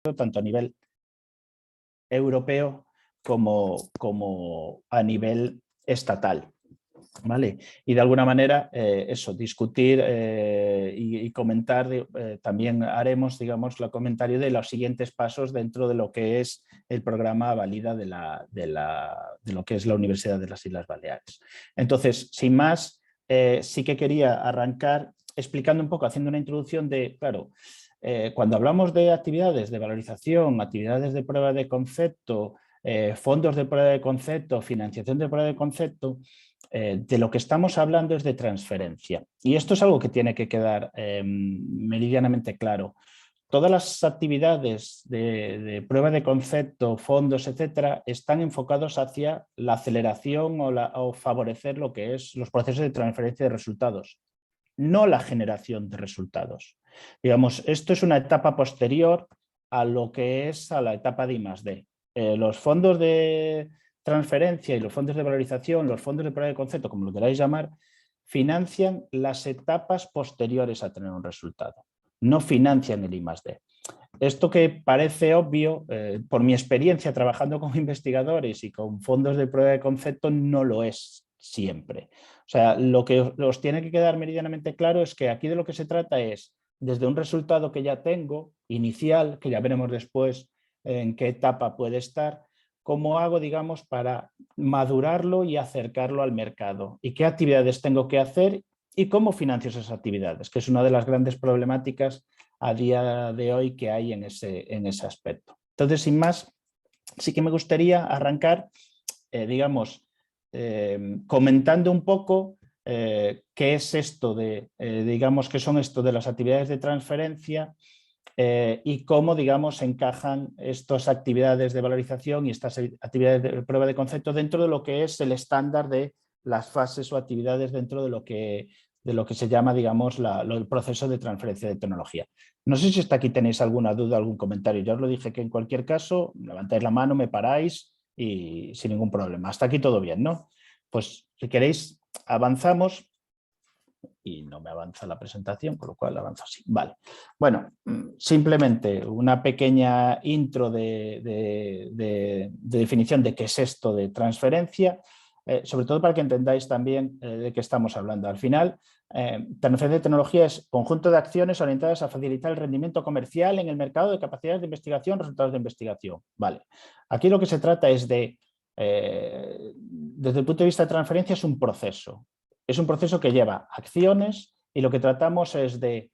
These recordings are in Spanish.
tanto a nivel europeo como a nivel estatal. ¿Vale? Y de alguna manera eso, discutir y comentar, también haremos, digamos, el comentario de los siguientes pasos dentro de lo que es el programa Valida de lo que es la Universidad de las Islas Baleares. Entonces, sin más, sí que quería arrancar explicando un poco, haciendo una introducción de, claro, cuando hablamos de actividades de valorización, actividades de prueba de concepto, fondos de prueba de concepto, financiación de prueba de concepto, de lo que estamos hablando es de transferencia. Y esto es algo que tiene que quedar meridianamente claro. Todas las actividades de prueba de concepto, fondos, etcétera, están enfocados hacia la aceleración o favorecer lo que es los procesos de transferencia de resultados, no la generación de resultados. Digamos, esto es una etapa posterior a lo que es a la etapa de I+D. Los fondos de transferencia y los fondos de valorización, los fondos de prueba de concepto, como lo queráis llamar, financian las etapas posteriores a tener un resultado, no financian el I+D. Esto que parece obvio, por mi experiencia trabajando con investigadores y con fondos de prueba de concepto, no lo es siempre. O sea, lo que os tiene que quedar meridianamente claro es que aquí de lo que se trata es, desde un resultado que ya tengo, inicial, que ya veremos después en qué etapa puede estar, cómo hago, digamos, para madurarlo y acercarlo al mercado y qué actividades tengo que hacer y cómo financio esas actividades, que es una de las grandes problemáticas a día de hoy que hay en ese aspecto. Entonces, sin más, sí que me gustaría arrancar, digamos, comentando un poco qué es esto digamos, qué son esto de las actividades de transferencia y cómo, digamos, encajan estas actividades de valorización y estas actividades de prueba de concepto dentro de lo que es el estándar de las fases o actividades dentro de lo que se llama, digamos, el proceso de transferencia de tecnología. No sé si hasta aquí tenéis alguna duda, algún comentario. Ya os lo dije que en cualquier caso, levantáis la mano, me paráis y sin ningún problema. Hasta aquí todo bien, ¿no? Pues si queréis, avanzamos. Y no me avanza la presentación, con lo cual avanzo así. Vale. Bueno, simplemente una pequeña intro de definición de qué es esto de transferencia, sobre todo para que entendáis también de qué estamos hablando. Al final, transferencia de tecnología es conjunto de acciones orientadas a facilitar el rendimiento comercial en el mercado de capacidades de investigación, resultados de investigación. Vale. Aquí lo que se trata es desde el punto de vista de transferencia, es un proceso. Es un proceso que lleva acciones y lo que tratamos es de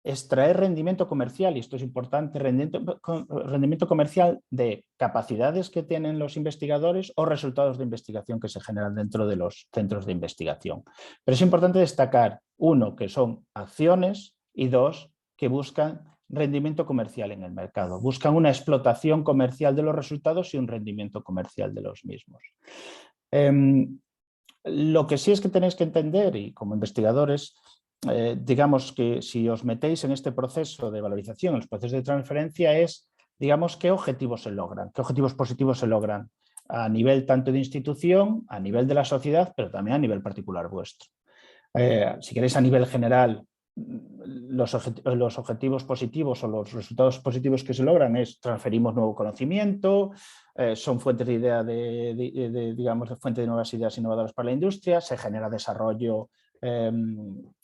extraer rendimiento comercial, y esto es importante, rendimiento comercial de capacidades que tienen los investigadores o resultados de investigación que se generan dentro de los centros de investigación. Pero es importante destacar, uno, que son acciones y dos, que buscan rendimiento comercial en el mercado. Buscan una explotación comercial de los resultados y un rendimiento comercial de los mismos. Lo que sí es que tenéis que entender, y como investigadores, digamos que si os metéis en este proceso de valorización, en los procesos de transferencia, es, digamos, qué objetivos se logran, qué objetivos positivos se logran a nivel tanto de institución, a nivel de la sociedad, pero también a nivel particular vuestro. Si queréis a nivel general, los objetivos positivos o los resultados positivos que se logran es transferimos nuevo conocimiento, son fuentes de idea digamos, fuente de nuevas ideas innovadoras para la industria, se genera desarrollo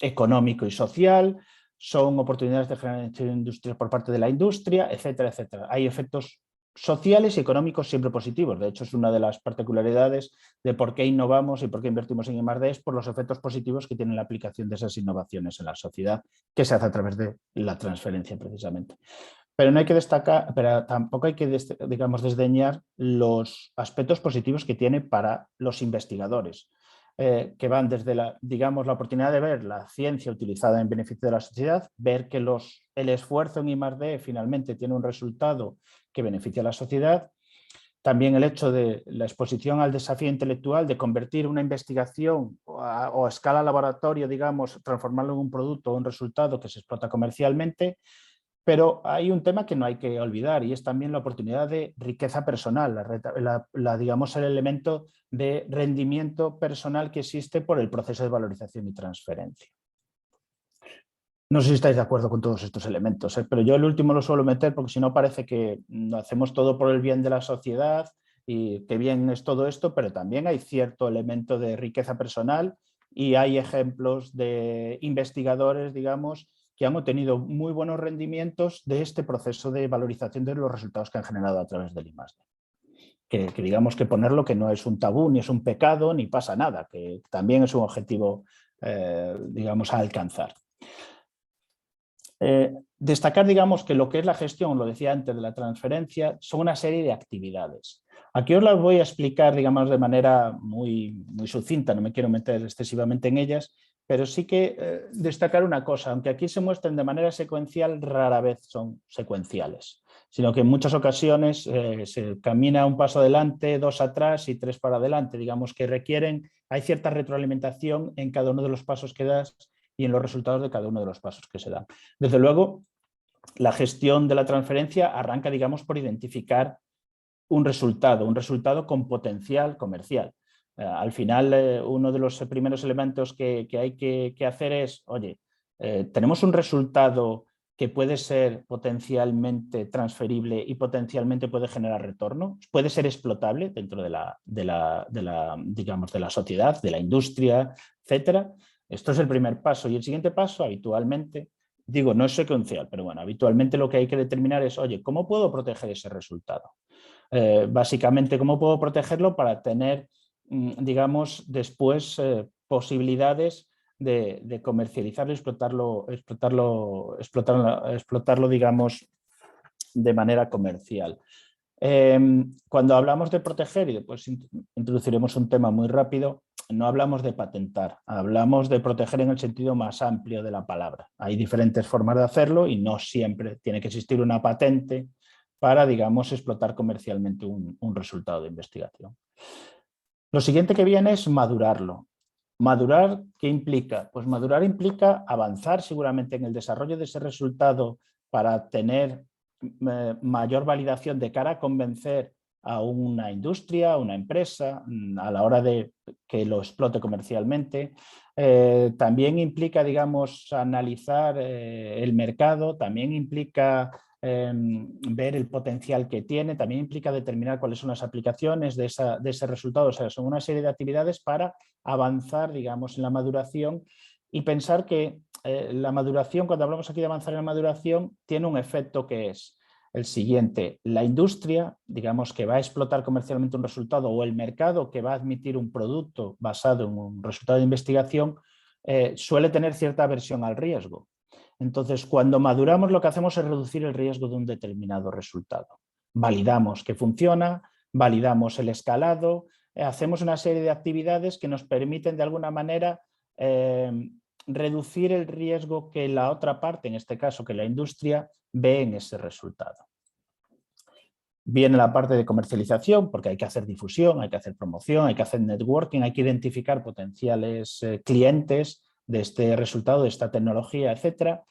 económico y social, son oportunidades de generación industrial por parte de la industria, etcétera, etcétera. Hay efectos sociales y económicos siempre positivos. De hecho, es una de las particularidades de por qué innovamos y por qué invertimos en I+D, es por los efectos positivos que tiene la aplicación de esas innovaciones en la sociedad, que se hace a través de la transferencia precisamente. Pero no hay que destacar, pero tampoco hay que, digamos, desdeñar los aspectos positivos que tiene para los investigadores, que van desde digamos, la oportunidad de ver la ciencia utilizada en beneficio de la sociedad, ver que el esfuerzo en I+D finalmente tiene un resultado que beneficia a la sociedad. También el hecho de la exposición al desafío intelectual de convertir una investigación o a escala laboratorio, digamos, transformarlo en un producto o un resultado que se explota comercialmente. Pero hay un tema que no hay que olvidar y es también la oportunidad de riqueza personal, digamos, el elemento de rendimiento personal que existe por el proceso de valorización y transferencia. No sé si estáis de acuerdo con todos estos elementos, pero yo el último lo suelo meter porque si no parece que hacemos todo por el bien de la sociedad y que bien es todo esto, pero también hay cierto elemento de riqueza personal y hay ejemplos de investigadores, digamos, que han obtenido muy buenos rendimientos de este proceso de valorización de los resultados que han generado a través del I+D. Que digamos que ponerlo que no es un tabú, ni es un pecado, ni pasa nada, que también es un objetivo, digamos, a alcanzar. Destacar, digamos, que lo que es la gestión, lo decía antes, de la transferencia, son una serie de actividades. Aquí os las voy a explicar, digamos, de manera muy sucinta, no me quiero meter excesivamente en ellas, pero sí que destacar una cosa, aunque aquí se muestren de manera secuencial, rara vez son secuenciales, sino que en muchas ocasiones se camina un paso adelante, dos atrás y tres para adelante, digamos que hay cierta retroalimentación en cada uno de los pasos que das y en los resultados de cada uno de los pasos que se dan. Desde luego, la gestión de la transferencia arranca, digamos, por identificar un resultado con potencial comercial. Al final, uno de los primeros elementos que hay que hacer es, oye, tenemos un resultado que puede ser potencialmente transferible y potencialmente puede generar retorno, puede ser explotable dentro digamos, de la sociedad, de la industria, etcétera. Esto es el primer paso. Y el siguiente paso, habitualmente, digo, no es secuencial, pero bueno, habitualmente lo que hay que determinar es, oye, ¿cómo puedo proteger ese resultado? Básicamente, ¿cómo puedo protegerlo para tener, digamos, después posibilidades de comercializarlo y explotarlo, digamos, de manera comercial? Cuando hablamos de proteger, y después introduciremos un tema muy rápido, no hablamos de patentar, hablamos de proteger en el sentido más amplio de la palabra. Hay diferentes formas de hacerlo y no siempre tiene que existir una patente para, digamos, explotar comercialmente un resultado de investigación. Lo siguiente que viene es madurarlo. ¿Madurar qué implica? Pues madurar implica avanzar seguramente en el desarrollo de ese resultado para tener mayor validación de cara a convencer a una industria, a una empresa, a la hora de que lo explote comercialmente. También implica, digamos, analizar el mercado, también implica ver el potencial que tiene, también implica determinar cuáles son las aplicaciones de ese resultado. O sea, son una serie de actividades para avanzar, digamos, en la maduración y pensar que la maduración, cuando hablamos aquí de avanzar en la maduración, tiene un efecto que es el siguiente: la industria, digamos, que va a explotar comercialmente un resultado, o el mercado que va a admitir un producto basado en un resultado de investigación, suele tener cierta aversión al riesgo. Entonces, cuando maduramos, lo que hacemos es reducir el riesgo de un determinado resultado. Validamos que funciona, validamos el escalado, hacemos una serie de actividades que nos permiten de alguna manera reducir el riesgo que la otra parte, en este caso que la industria, ve en ese resultado. Viene la parte de comercialización, porque hay que hacer difusión, hay que hacer promoción, hay que hacer networking, hay que identificar potenciales clientes de este resultado, de esta tecnología, etcétera.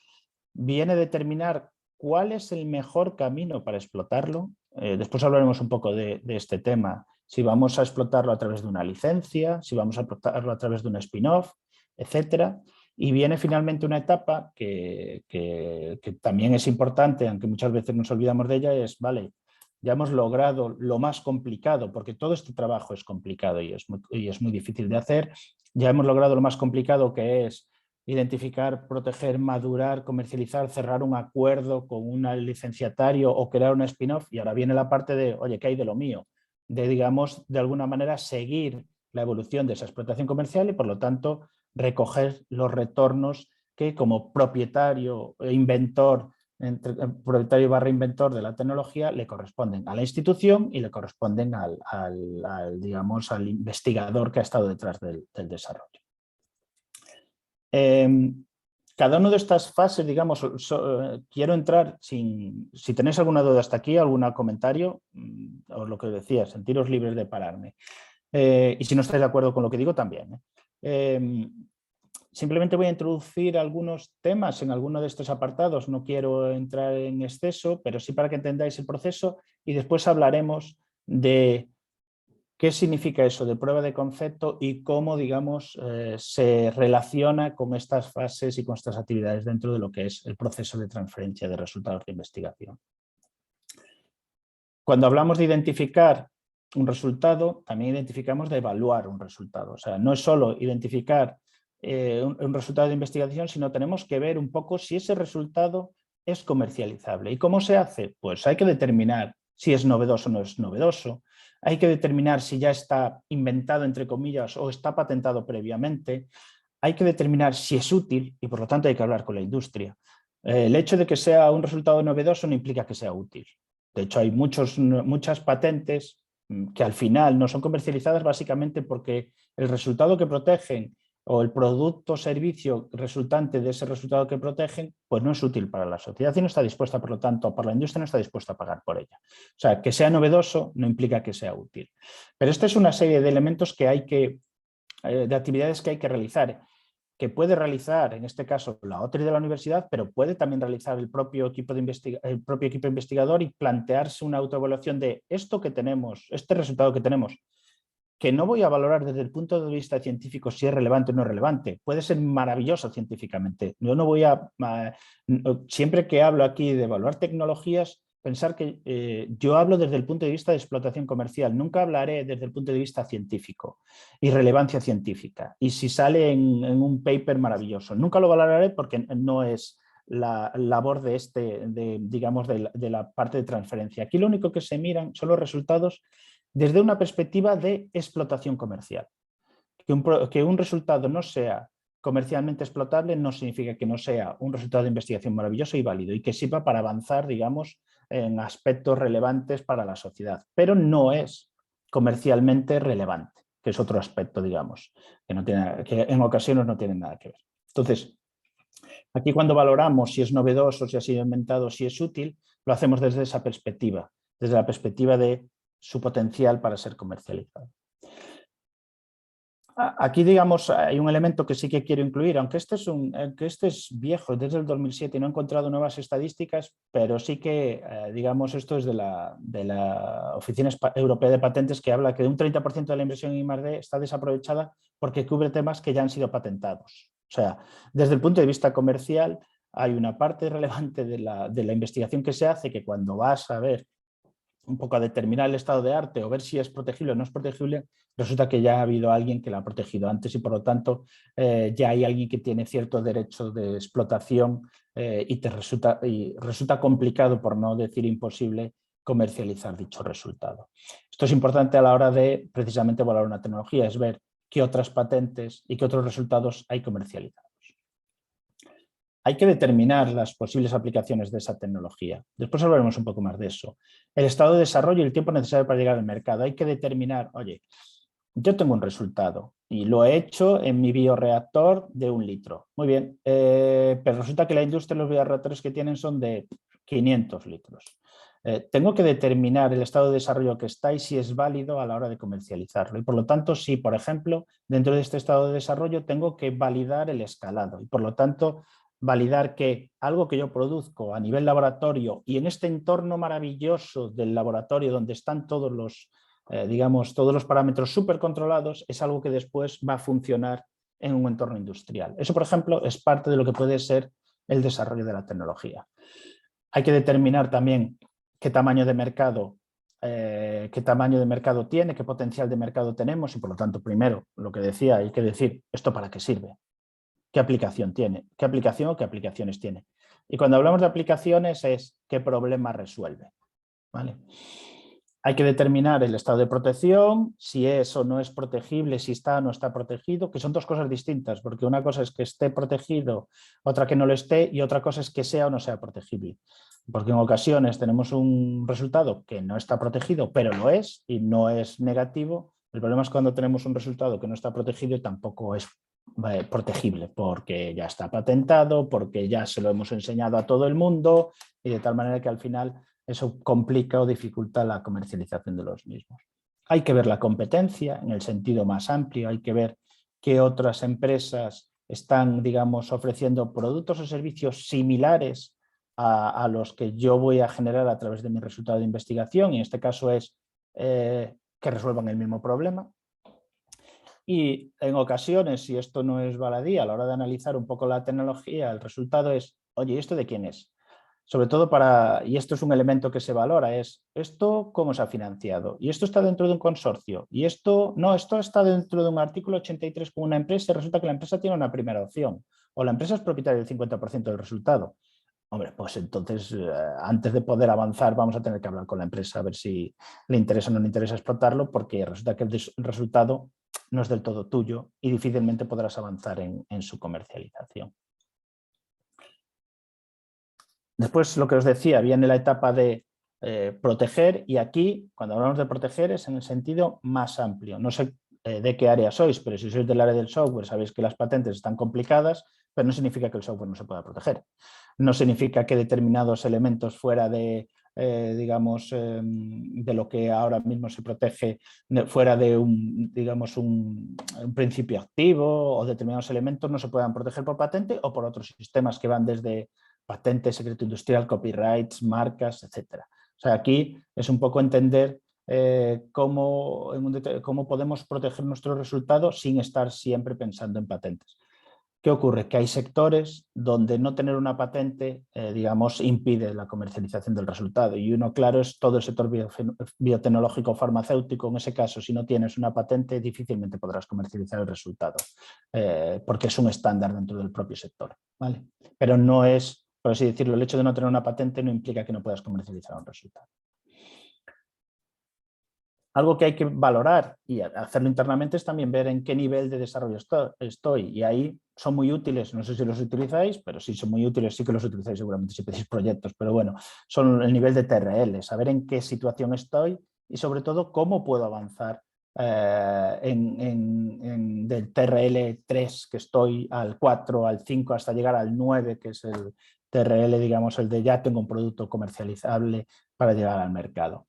Viene a determinar cuál es el mejor camino para explotarlo. Después hablaremos un poco de este tema. Si vamos a explotarlo a través de una licencia, si vamos a explotarlo a través de un spin-off, etcétera. Y viene finalmente una etapa que también es importante, aunque muchas veces nos olvidamos de ella, es, vale, ya hemos logrado lo más complicado, porque todo este trabajo es complicado y es muy difícil de hacer. Ya hemos logrado lo más complicado, que es identificar, proteger, madurar, comercializar, cerrar un acuerdo con un licenciatario o crear un spin-off, y ahora viene la parte de, oye, ¿qué hay de lo mío? De, digamos, de alguna manera seguir la evolución de esa explotación comercial y, por lo tanto, recoger los retornos que como propietario e inventor, propietario / inventor de la tecnología, le corresponden a la institución y le corresponden digamos, al investigador que ha estado detrás del desarrollo. Cada una de estas fases, digamos, quiero entrar, si tenéis alguna duda hasta aquí, algún comentario, o lo que decía, sentiros libres de pararme. Y si no estáis de acuerdo con lo que digo, también. Simplemente voy a introducir algunos temas en alguno de estos apartados, no quiero entrar en exceso, pero sí para que entendáis el proceso, y después hablaremos de ¿Qué significa eso de prueba de concepto y cómo, digamos, se relaciona con estas fases y con estas actividades dentro de lo que es el proceso de transferencia de resultados de investigación? Cuando hablamos de identificar un resultado, también identificamos de evaluar un resultado. O sea, no es solo identificar un resultado de investigación, sino tenemos que ver un poco si ese resultado es comercializable. ¿Y cómo se hace? Pues hay que determinar si es novedoso o no es novedoso. Hay que determinar si ya está inventado, entre comillas, o está patentado previamente. Hay que determinar si es útil y, por lo tanto, hay que hablar con la industria. El hecho de que sea un resultado novedoso no implica que sea útil. De hecho, hay muchas patentes que al final no son comercializadas básicamente porque el resultado que protegen o el producto o servicio resultante de ese resultado que protegen, pues no es útil para la sociedad y no está dispuesta, por lo tanto, para la industria no está dispuesta a pagar por ella. O sea, que sea novedoso no implica que sea útil. Pero esta es una serie de elementos que hay que, de actividades que hay que realizar, que puede realizar, en este caso, la OTRI de la universidad, pero puede también realizar el propio equipo investigador y plantearse una autoevaluación de esto que tenemos, este resultado que tenemos, que no voy a valorar desde el punto de vista científico si es relevante o no es relevante. Puede ser maravilloso científicamente. Yo no voy siempre que hablo aquí de evaluar tecnologías, pensar que yo hablo desde el punto de vista de explotación comercial, nunca hablaré desde el punto de vista científico y relevancia científica. Y si sale en un paper maravilloso, nunca lo valoraré porque no es la labor digamos, de la parte de transferencia. Aquí lo único que se miran son los resultados desde una perspectiva de explotación comercial. Que un resultado no sea comercialmente explotable no significa que no sea un resultado de investigación maravilloso y válido y que sirva para avanzar, digamos, en aspectos relevantes para la sociedad, pero no es comercialmente relevante, que es otro aspecto, digamos, que en ocasiones no tiene nada que ver. Entonces, aquí cuando valoramos si es novedoso, si ha sido inventado, si es útil, lo hacemos desde esa perspectiva, desde la perspectiva de su potencial para ser comercializado. Aquí, digamos, hay un elemento que sí que quiero incluir, aunque este es viejo, desde el 2007 y no he encontrado nuevas estadísticas, pero sí que, digamos, esto es de la Oficina Europea de Patentes, que habla que un 30% de la inversión en I+D está desaprovechada porque cubre temas que ya han sido patentados. O sea, desde el punto de vista comercial, hay una parte relevante de la investigación que se hace que cuando vas a ver un poco a determinar el estado de arte o ver si es protegible o no es protegible, resulta que ya ha habido alguien que la ha protegido antes y por lo tanto ya hay alguien que tiene cierto derecho de explotación y resulta complicado, por no decir imposible, comercializar dicho resultado. Esto es importante a la hora de precisamente valorar una tecnología, es ver qué otras patentes y qué otros resultados hay comercializados. Hay que determinar las posibles aplicaciones de esa tecnología. Después hablaremos un poco más de eso. El estado de desarrollo y el tiempo necesario para llegar al mercado. Hay que determinar, oye, yo tengo un resultado y lo he hecho en mi bioreactor de 1 litro. Muy bien, pero resulta que la industria de los bioreactores que tienen son de 500 litros. Tengo que determinar el estado de desarrollo que está y si es válido a la hora de comercializarlo. Y por lo tanto, si, por ejemplo, dentro de este estado de desarrollo tengo que validar el escalado y por lo tanto validar que algo que yo produzco a nivel laboratorio y en este entorno maravilloso del laboratorio donde están todos los, digamos, todos los parámetros súper controlados, es algo que después va a funcionar en un entorno industrial. Eso, por ejemplo, es parte de lo que puede ser el desarrollo de la tecnología. Hay que determinar también qué tamaño de mercado tiene, qué potencial de mercado tenemos y, por lo tanto, primero, lo que decía, hay que decir, ¿esto para qué sirve? ¿Qué aplicación tiene? ¿Qué aplicación o qué aplicaciones tiene? Y cuando hablamos de aplicaciones es qué problema resuelve. ¿Vale? Hay que determinar el estado de protección, si es o no es protegible, si está o no está protegido, que son dos cosas distintas, porque una cosa es que esté protegido, otra que no lo esté, y otra cosa es que sea o no sea protegible. Porque en ocasiones tenemos un resultado que no está protegido, pero lo es y no es negativo. El problema es cuando tenemos un resultado que no está protegido y tampoco es protegible, porque ya está patentado, porque ya se lo hemos enseñado a todo el mundo y de tal manera que al final eso complica o dificulta la comercialización de los mismos. Hay que ver la competencia en el sentido más amplio, hay que ver qué otras empresas están, digamos, ofreciendo productos o servicios similares a los que yo voy a generar a través de mi resultado de investigación, y en este caso es qué que resuelvan el mismo problema. Y en ocasiones, si esto no es baladí, a la hora de analizar un poco la tecnología, el resultado es, oye, ¿y esto de quién es? Sobre todo y esto es un elemento que se valora, es esto cómo se ha financiado, y esto está dentro de un consorcio, y esto está dentro de un artículo 83 con una empresa y resulta que la empresa tiene una primera opción, o la empresa es propietaria del 50% del resultado. Hombre, pues entonces antes de poder avanzar vamos a tener que hablar con la empresa a ver si le interesa o no le interesa explotarlo, porque resulta que el resultado no es del todo tuyo y difícilmente podrás avanzar en su comercialización. Después, lo que os decía, viene la etapa de proteger, y aquí, cuando hablamos de proteger, es en el sentido más amplio. No sé de qué área sois, pero si sois del área del software, sabéis que las patentes están complicadas, pero no significa que el software no se pueda proteger. No significa que determinados elementos fuera de, digamos, de lo que ahora mismo se protege, fuera de digamos, un principio activo, o determinados elementos no se puedan proteger por patente o por otros sistemas que van desde patente, secreto industrial, copyrights, marcas, etcétera. O sea, aquí es un poco entender cómo podemos proteger nuestros resultados sin estar siempre pensando en patentes. ¿Qué ocurre? Que hay sectores donde no tener una patente, digamos, impide la comercialización del resultado. Y uno, claro, es todo el sector biotecnológico farmacéutico. En ese caso, si no tienes una patente, difícilmente podrás comercializar el resultado, porque es un estándar dentro del propio sector, ¿vale? Pero no es, por así decirlo, el hecho de no tener una patente no implica que no puedas comercializar un resultado. Algo que hay que valorar y hacerlo internamente es también ver en qué nivel de desarrollo estoy. Y ahí son muy útiles, no sé si los utilizáis, pero sí son muy útiles, sí que los utilizáis seguramente si pedís proyectos, pero bueno, son el nivel de TRL, saber en qué situación estoy y sobre todo cómo puedo avanzar del TRL 3 que estoy al 4, al 5, hasta llegar al 9, que es el TRL, digamos, el de ya tengo un producto comercializable para llegar al mercado.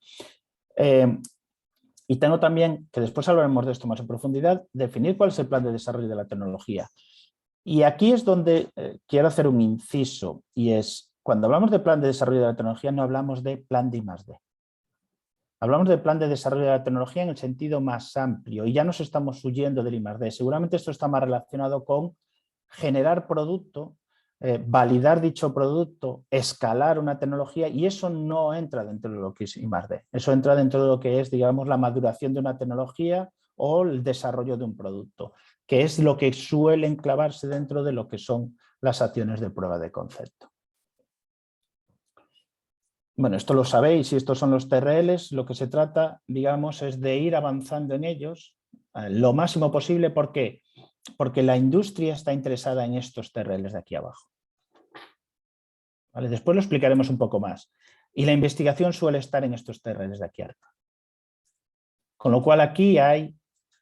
Y tengo también, que después hablaremos de esto más en profundidad, definir cuál es el plan de desarrollo de la tecnología. Y aquí es donde quiero hacer un inciso, y es, cuando hablamos de plan de desarrollo de la tecnología, no hablamos de plan de I+D. Hablamos de plan de desarrollo de la tecnología en el sentido más amplio, y ya nos estamos huyendo del I+D. Seguramente esto está más relacionado con generar producto, validar dicho producto, escalar una tecnología, y eso no entra dentro de lo que es I+D. Eso entra dentro de lo que es, digamos, la maduración de una tecnología o el desarrollo de un producto, que es lo que suele enclavarse dentro de lo que son las acciones de prueba de concepto. Bueno, esto lo sabéis, y estos son los TRLs. Lo que se trata, digamos, es de ir avanzando en ellos lo máximo posible. ¿Por qué? Porque la industria está interesada en estos TRLs de aquí abajo. ¿Vale? Después lo explicaremos un poco más. Y la investigación suele estar en estos TRLs de aquí arriba. Con lo cual aquí hay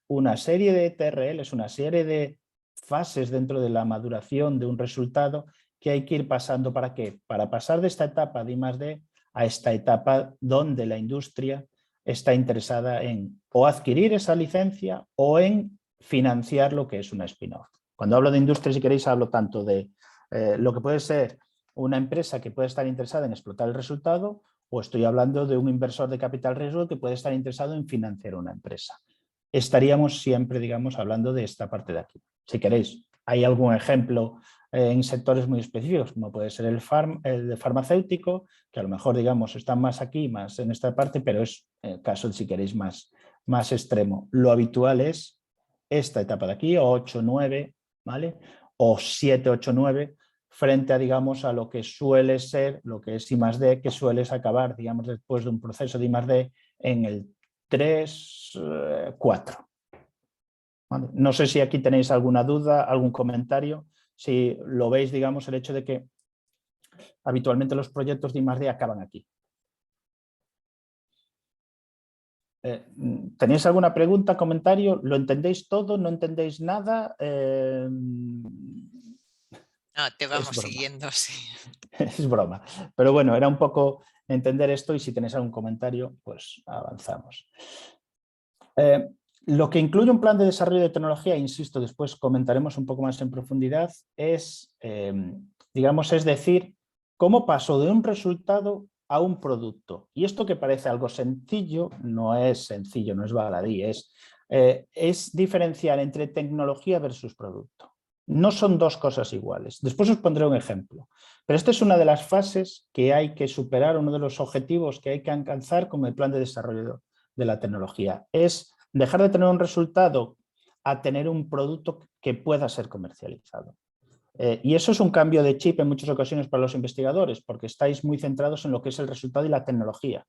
una serie de TRLs, una serie de fases dentro de la maduración de un resultado que hay que ir pasando. ¿Para qué? Para pasar de esta etapa de I+D a esta etapa donde la industria está interesada en o adquirir esa licencia o en financiar lo que es una spin-off. Cuando hablo de industria, si queréis, hablo tanto de lo que puede ser una empresa que puede estar interesada en explotar el resultado, o estoy hablando de un inversor de capital riesgo que puede estar interesado en financiar una empresa. Estaríamos siempre, digamos, hablando de esta parte de aquí. Si queréis, hay algún ejemplo en sectores muy específicos, como puede ser el de farmacéutico, que a lo mejor, digamos, están más aquí, más en esta parte, pero es el caso, si queréis, más extremo. Lo habitual es esta etapa de aquí, 8, 9, ¿vale? O 7, 8, 9, frente a, digamos, a lo que suele ser, lo que es I+D, que sueles acabar, digamos, después de un proceso de I+D en el 3, 4. ¿Vale? No sé si aquí tenéis alguna duda, algún comentario, si lo veis, digamos, el hecho de que habitualmente los proyectos de I+D acaban aquí. ¿Tenéis alguna pregunta, comentario? ¿Lo entendéis todo? ¿No entendéis nada? No, te vamos siguiendo, sí. Es broma. Pero bueno, era un poco entender esto, y si tenéis algún comentario, pues avanzamos. Lo que incluye un plan de desarrollo de tecnología, insisto, después comentaremos un poco más en profundidad, es, digamos, es decir, cómo paso de un resultado a un producto. Y esto que parece algo sencillo, no es sencillo, no es baladí, es diferenciar entre tecnología versus producto. No son dos cosas iguales. Después os pondré un ejemplo. Pero esta es una de las fases que hay que superar, uno de los objetivos que hay que alcanzar con el plan de desarrollo de la tecnología. Es dejar de tener un resultado a tener un producto que pueda ser comercializado. Y eso es un cambio de chip en muchas ocasiones para los investigadores, porque estáis muy centrados en lo que es el resultado y la tecnología.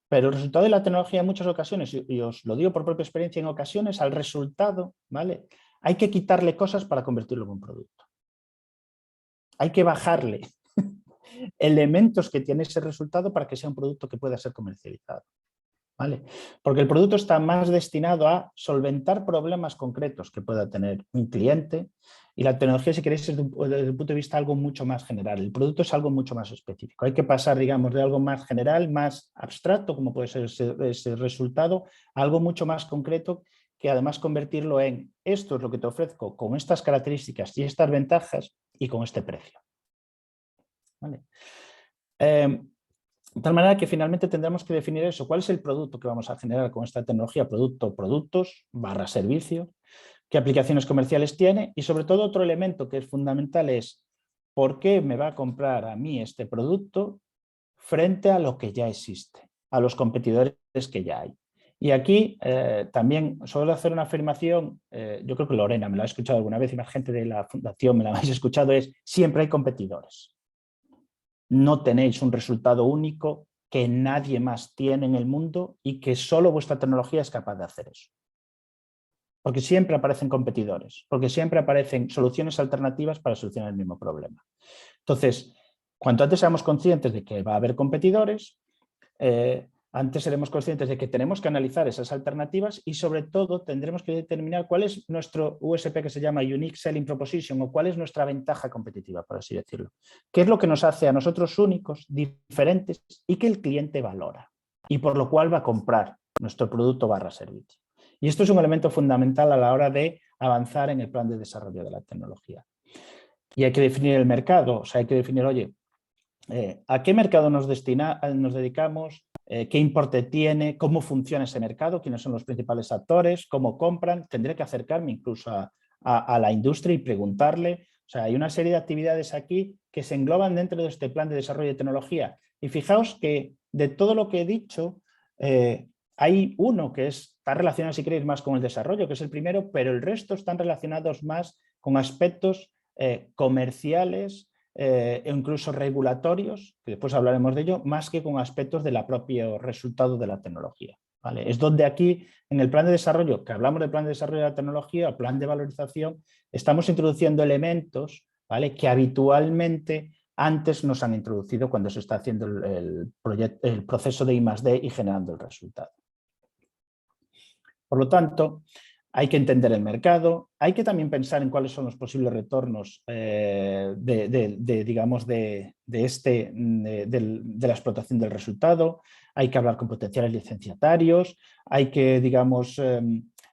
Pero el resultado de la tecnología en muchas ocasiones, y os lo digo por propia experiencia, en ocasiones al resultado, ¿vale? Hay que quitarle cosas para convertirlo en un producto. Hay que bajarle elementos que tiene ese resultado para que sea un producto que pueda ser comercializado. ¿Vale? Porque el producto está más destinado a solventar problemas concretos que pueda tener un cliente y la tecnología, si queréis, es desde el punto de vista algo mucho más general. El producto es algo mucho más específico. Hay que pasar, digamos, de algo más general, más abstracto, como puede ser ese resultado, a algo mucho más concreto que además convertirlo en esto es lo que te ofrezco con estas características y estas ventajas y con este precio. ¿Vale? De tal manera que finalmente tendremos que definir eso. ¿Cuál es el producto que vamos a generar con esta tecnología? Producto, productos, barra servicio. ¿Qué aplicaciones comerciales tiene? Y sobre todo otro elemento que es fundamental es ¿por qué me va a comprar a mí este producto frente a lo que ya existe? A los competidores que ya hay. Y aquí también suelo hacer una afirmación, yo creo que Lorena me la ha escuchado alguna vez y más gente de la fundación me la habéis escuchado, es siempre hay competidores. No tenéis un resultado único que nadie más tiene en el mundo y que solo vuestra tecnología es capaz de hacer eso. Porque siempre aparecen competidores, porque siempre aparecen soluciones alternativas para solucionar el mismo problema. Entonces, cuanto antes seamos conscientes de que va a haber competidores, antes seremos conscientes de que tenemos que analizar esas alternativas y sobre todo tendremos que determinar cuál es nuestro USP que se llama Unique Selling Proposition o cuál es nuestra ventaja competitiva, por así decirlo. ¿Qué es lo que nos hace a nosotros únicos, diferentes y que el cliente valora? Y por lo cual va a comprar nuestro producto barra servicio. Y esto es un elemento fundamental a la hora de avanzar en el plan de desarrollo de la tecnología. Y hay que definir el mercado, o sea, hay que definir, oye, ¿a qué mercado nos dedicamos? ¿Qué importe tiene? ¿Cómo funciona ese mercado? ¿Quiénes son los principales actores? ¿Cómo compran? Tendré que acercarme incluso a la industria y preguntarle. O sea, hay una serie de actividades aquí que se engloban dentro de este plan de desarrollo de tecnología. Y fijaos que de todo lo que he dicho, hay uno que está relacionado, si queréis, más con el desarrollo, que es el primero, pero el resto están relacionados más con aspectos comerciales, e incluso regulatorios, que después hablaremos de ello, más que con aspectos del propio resultado de la tecnología. ¿Vale? Es donde aquí, en el plan de desarrollo, que hablamos del plan de desarrollo de la tecnología, el plan de valorización, estamos introduciendo elementos, ¿vale?, que habitualmente antes nos han introducido cuando se está haciendo el proceso de I+D y generando el resultado. Por lo tanto, hay que entender el mercado, hay que también pensar en cuáles son los posibles retornos digamos, de la explotación del resultado, hay que hablar con potenciales licenciatarios, hay que, digamos,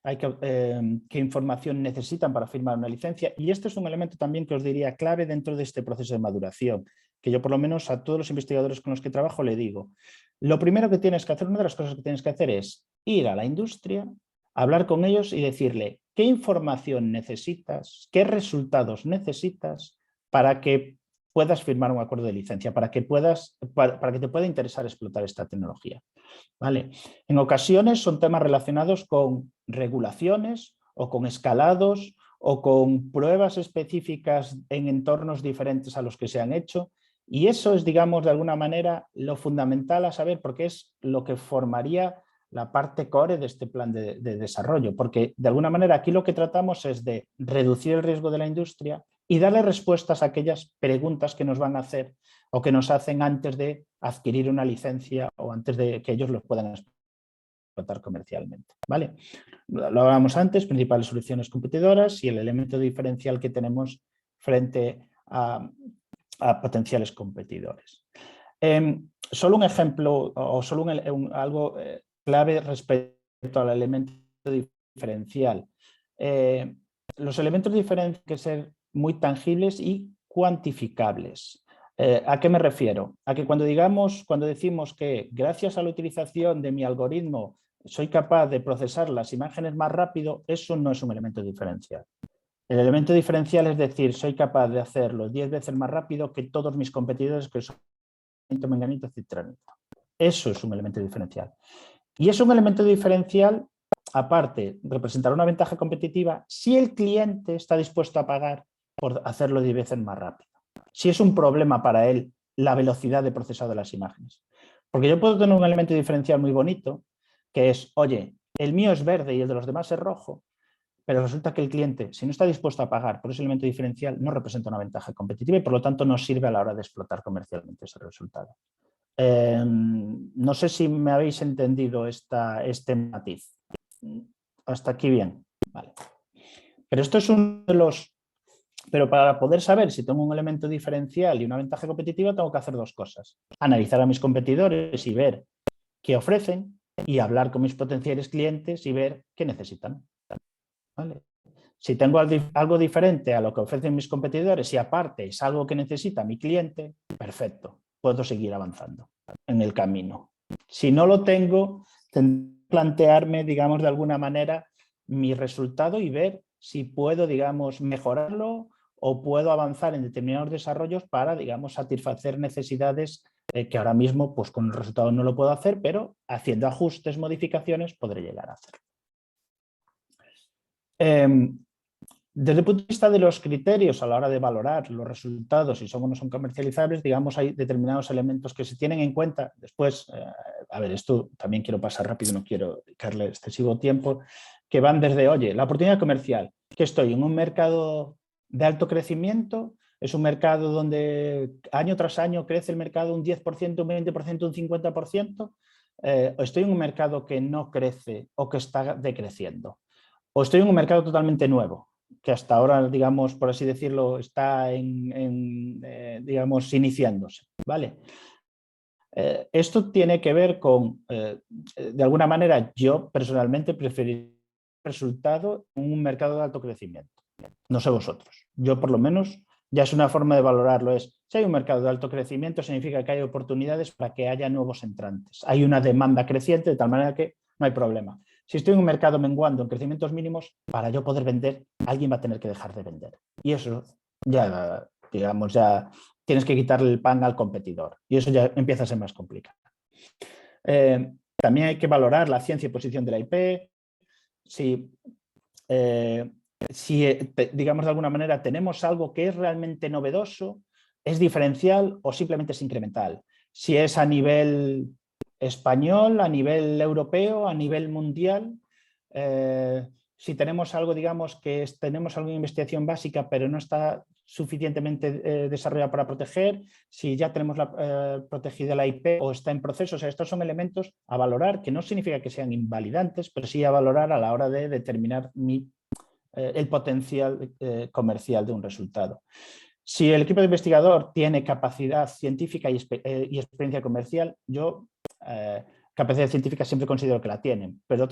qué información necesitan para firmar una licencia. Y este es un elemento también que os diría clave dentro de este proceso de maduración, que yo por lo menos a todos los investigadores con los que trabajo le digo, lo primero que tienes que hacer, una de las cosas que tienes que hacer es ir a la industria, hablar con ellos y decirle qué información necesitas, qué resultados necesitas para que puedas firmar un acuerdo de licencia, para que te pueda interesar explotar esta tecnología. ¿Vale? En ocasiones son temas relacionados con regulaciones o con escalados o con pruebas específicas en entornos diferentes a los que se han hecho. Y eso es, digamos, de alguna manera lo fundamental a saber, porque es lo que formaría la parte core de este plan de desarrollo, porque de alguna manera aquí lo que tratamos es de reducir el riesgo de la industria y darle respuestas a aquellas preguntas que nos van a hacer o que nos hacen antes de adquirir una licencia o antes de que ellos los puedan explotar comercialmente. ¿Vale? Lo hablábamos antes, principales soluciones competidoras y el elemento diferencial que tenemos frente a potenciales competidores. Solo un ejemplo o solo algo clave respecto al elemento diferencial. Los elementos diferenciales tienen que ser muy tangibles y cuantificables. ¿A qué me refiero? A que cuando decimos que gracias a la utilización de mi algoritmo soy capaz de procesar las imágenes más rápido, eso no es un elemento diferencial. El elemento diferencial es decir, soy capaz de hacerlo 10 veces más rápido que todos mis competidores que son menganito, citranito. Eso es un elemento diferencial. Y es un elemento diferencial, aparte, representará una ventaja competitiva si el cliente está dispuesto a pagar por hacerlo 10 veces más rápido. Si es un problema para él la velocidad de procesado de las imágenes. Porque yo puedo tener un elemento diferencial muy bonito, que es, oye, el mío es verde y el de los demás es rojo, pero resulta que el cliente, si no está dispuesto a pagar por ese elemento diferencial, no representa una ventaja competitiva y por lo tanto no sirve a la hora de explotar comercialmente ese resultado. No sé si me habéis entendido este matiz. Hasta aquí bien. Vale. Pero esto es uno de los... Pero para poder saber si tengo un elemento diferencial y una ventaja competitiva, tengo que hacer dos cosas. Analizar a mis competidores y ver qué ofrecen y hablar con mis potenciales clientes y ver qué necesitan. ¿Vale? Si tengo algo diferente a lo que ofrecen mis competidores y aparte es algo que necesita mi cliente, perfecto, puedo seguir avanzando en el camino. Si no lo tengo, tendré que plantearme, digamos, de alguna manera mi resultado y ver si puedo, digamos, mejorarlo o puedo avanzar en determinados desarrollos para, digamos, satisfacer necesidades que ahora mismo, pues con el resultado no lo puedo hacer, pero haciendo ajustes, modificaciones, podré llegar a hacerlo. Desde el punto de vista de los criterios a la hora de valorar los resultados, si son o no son comercializables, digamos, hay determinados elementos que se tienen en cuenta. Después, a ver, esto también quiero pasar rápido, no quiero dedicarle excesivo tiempo, que van desde, oye, la oportunidad comercial, que estoy en un mercado de alto crecimiento, es un mercado donde año tras año crece el mercado un 10%, un 20%, un 50%, o estoy en un mercado que no crece o que está decreciendo, o estoy en un mercado totalmente nuevo, que hasta ahora, digamos, por así decirlo, está digamos, iniciándose, ¿vale? Esto tiene que ver con, de alguna manera, yo personalmente preferiría el resultado en un mercado de alto crecimiento. No sé vosotros. Yo, por lo menos, ya es una forma de valorarlo. Si hay un mercado de alto crecimiento, significa que hay oportunidades para que haya nuevos entrantes. Hay una demanda creciente de tal manera que no hay problema. Si estoy en un mercado menguando en crecimientos mínimos, para yo poder vender, alguien va a tener que dejar de vender. Y eso ya, digamos, ya tienes que quitarle el pan al competidor. Y eso ya empieza a ser más complicado. También hay que valorar la ciencia y posición de la IP. Si, digamos, de alguna manera tenemos algo que es realmente novedoso, es diferencial o simplemente es incremental. Si es a nivel español, a nivel europeo, a nivel mundial. Si tenemos algo, digamos, que tenemos alguna investigación básica, pero no está suficientemente desarrollada para proteger, si ya tenemos protegida la IP o está en proceso. O sea, estos son elementos a valorar, que no significa que sean invalidantes, pero sí a valorar a la hora de determinar el potencial comercial de un resultado. Si el equipo de investigador tiene capacidad científica y experiencia comercial, yo capacidad científica siempre considero que la tienen, pero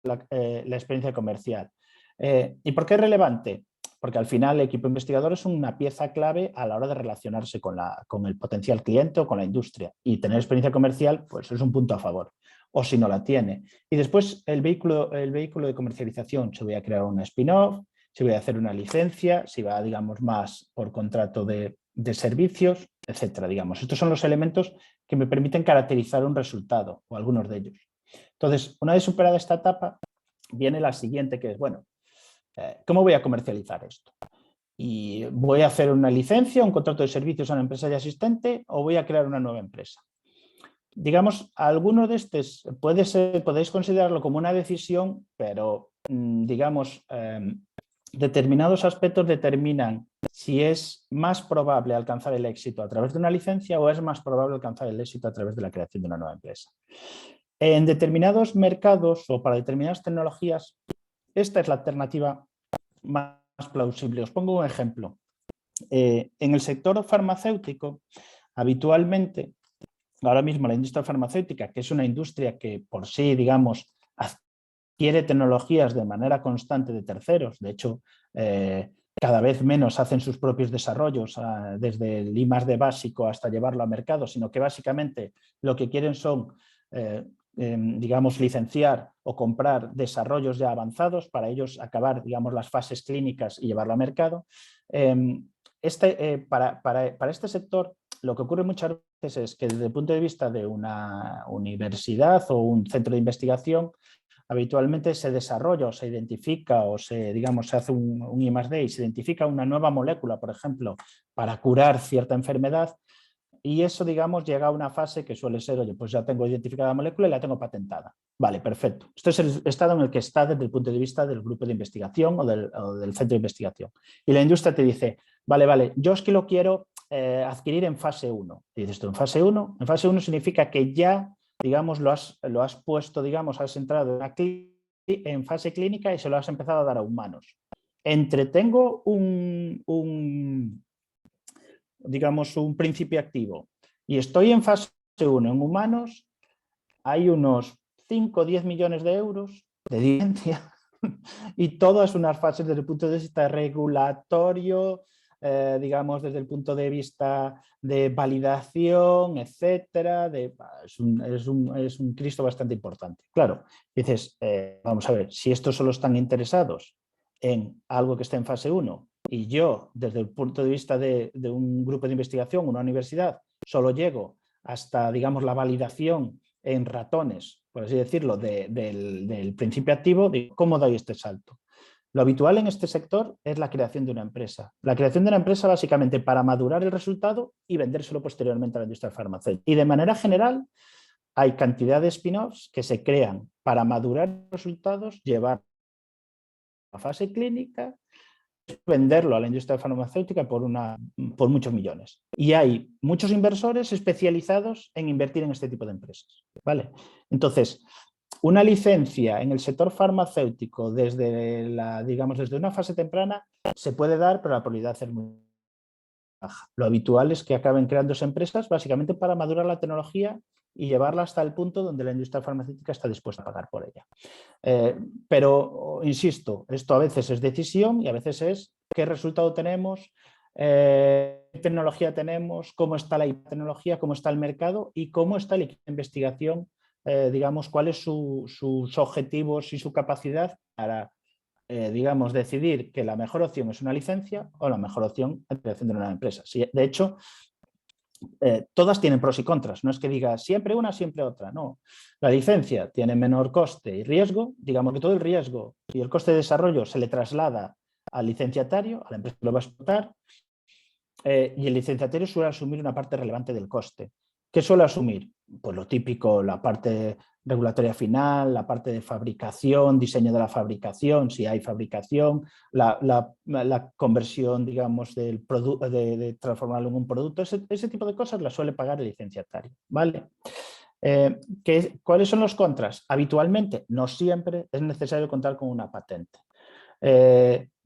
la experiencia comercial. ¿Y por qué es relevante? Porque al final el equipo investigador es una pieza clave a la hora de relacionarse con el potencial cliente o con la industria, y tener experiencia comercial pues es un punto a favor, o si no la tiene. Y después el vehículo de comercialización, si voy a crear una spin-off, si voy a hacer una licencia, si va, digamos, más por contrato de servicios, etcétera, digamos. Estos son los elementos que me permiten caracterizar un resultado, o algunos de ellos. Entonces, una vez superada esta etapa, viene la siguiente, que es, bueno, ¿cómo voy a comercializar esto? ¿Y voy a hacer una licencia, un contrato de servicios a una empresa ya existente o voy a crear una nueva empresa? Digamos, alguno de estos podéis considerarlo como una decisión, pero digamos, determinados aspectos determinan si es más probable alcanzar el éxito a través de una licencia o es más probable alcanzar el éxito a través de la creación de una nueva empresa. En determinados mercados o para determinadas tecnologías, esta es la alternativa más plausible. Os pongo un ejemplo. En el sector farmacéutico, habitualmente, ahora mismo la industria farmacéutica, que es una industria que por sí, digamos, adquiere tecnologías de manera constante de terceros. De hecho, cada vez menos hacen sus propios desarrollos, desde el I+D básico hasta llevarlo a mercado, sino que básicamente lo que quieren son, digamos, licenciar o comprar desarrollos ya avanzados para ellos acabar, digamos, las fases clínicas y llevarlo a mercado. Para este sector, lo que ocurre muchas veces es que desde el punto de vista de una universidad o un centro de investigación, habitualmente se desarrolla o se identifica o digamos, se hace un I+D y se identifica una nueva molécula, por ejemplo, para curar cierta enfermedad, y eso, digamos, llega a una fase que suele ser, oye, pues ya tengo identificada la molécula y la tengo patentada. Vale, perfecto. Esto es el estado en el que está desde el punto de vista del grupo de investigación o del centro de investigación. Y la industria te dice, vale, yo es que lo quiero adquirir en fase 1. Y dices tú, ¿en fase 1? En fase 1 significa que ya, digamos, lo has puesto, digamos, has entrado en fase clínica y se lo has empezado a dar a humanos. Tengo digamos, un principio activo y estoy en fase 1 en humanos, hay unos 5 o 10 millones de euros de diferencia y todas unas fases desde el punto de vista regulatorio, digamos, desde el punto de vista de validación, etcétera. Es un Cristo bastante importante. Claro, dices, vamos a ver, si estos solo están interesados en algo que esté en fase 1 y yo, desde el punto de vista de un grupo de investigación, una universidad, solo llego hasta, digamos, la validación en ratones, por así decirlo, del principio activo, ¿cómo doy este salto? Lo habitual en este sector es la creación de una empresa. La creación de una empresa básicamente para madurar el resultado y vendérselo posteriormente a la industria farmacéutica. Y de manera general hay cantidad de spin-offs que se crean para madurar resultados, llevar a fase clínica, venderlo a la industria farmacéutica por muchos millones. Y hay muchos inversores especializados en invertir en este tipo de empresas, ¿vale? Entonces, una licencia en el sector farmacéutico desde una fase temprana se puede dar, pero la probabilidad es muy baja. Lo habitual es que acaben creándose empresas básicamente para madurar la tecnología y llevarla hasta el punto donde la industria farmacéutica está dispuesta a pagar por ella. Pero, insisto, esto a veces es decisión y a veces es qué resultado tenemos, qué tecnología tenemos, cómo está la tecnología, cómo está el mercado y cómo está el equipo de investigación, digamos, cuáles sus objetivos y su capacidad para, digamos, decidir que la mejor opción es una licencia o la mejor opción es la creación de una empresa. Sí, de hecho, todas tienen pros y contras, no es que diga siempre una, siempre otra, no. La licencia tiene menor coste y riesgo, digamos que todo el riesgo y el coste de desarrollo se le traslada al licenciatario, a la empresa que lo va a explotar, y el licenciatario suele asumir una parte relevante del coste. ¿Qué suele asumir? Pues lo típico, la parte regulatoria final, la parte de fabricación, diseño de la fabricación, si hay fabricación, la conversión, digamos, de transformarlo en un producto, ese tipo de cosas las suele pagar el licenciatario, ¿vale? ¿Cuáles son los contras? Habitualmente, no siempre es necesario contar con una patente.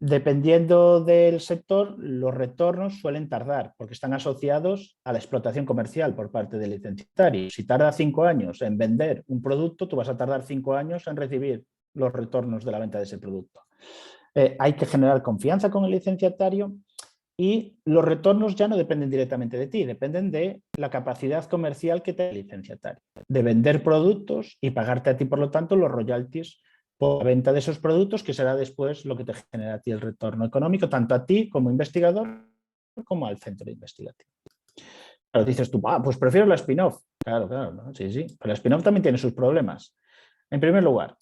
Dependiendo del sector, los retornos suelen tardar porque están asociados a la explotación comercial por parte del licenciatario. Si tarda 5 años en vender un producto, tú vas a tardar 5 años en recibir los retornos de la venta de ese producto. Hay que generar confianza con el licenciatario y los retornos ya no dependen directamente de ti, dependen de la capacidad comercial que tiene el licenciatario, de vender productos y pagarte a ti, por lo tanto, los royalties por la venta de esos productos, que será después lo que te genera a ti el retorno económico, tanto a ti como investigador como al centro de investigación. Claro, dices tú, pues prefiero la spin-off. Claro, ¿no? Sí, pero la spin-off también tiene sus problemas. En primer lugar,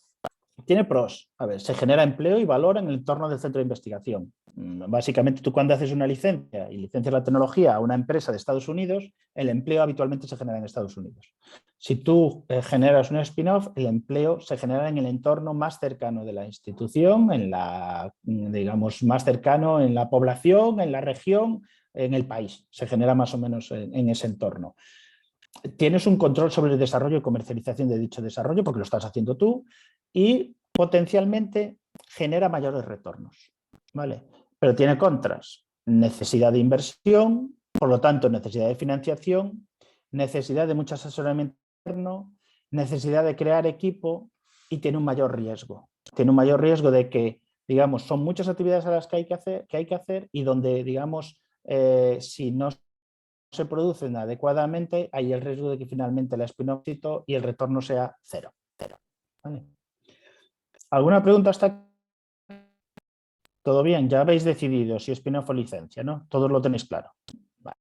tiene pros. A ver, se genera empleo y valor en el entorno del centro de investigación. Básicamente, tú cuando haces una licencia y licencias la tecnología a una empresa de Estados Unidos, el empleo habitualmente se genera en Estados Unidos. Si tú generas un spin-off, el empleo se genera en el entorno más cercano de la institución, digamos, más cercano en la población, en la región, en el país. Se genera más o menos en ese entorno. Tienes un control sobre el desarrollo y comercialización de dicho desarrollo porque lo estás haciendo tú y potencialmente genera mayores retornos, ¿vale? Pero tiene contras, necesidad de inversión, por lo tanto necesidad de financiación, necesidad de mucho asesoramiento interno, necesidad de crear equipo y tiene un mayor riesgo. Tiene un mayor riesgo de que digamos, son muchas actividades a las que hay que hacer y donde, digamos, si no se producen adecuadamente, hay el riesgo de que finalmente la spin-off y el retorno sea cero. ¿Vale? ¿Alguna pregunta hasta aquí? ¿Todo bien? Ya habéis decidido si spin-off o licencia, ¿no? Todos lo tenéis claro. Vale.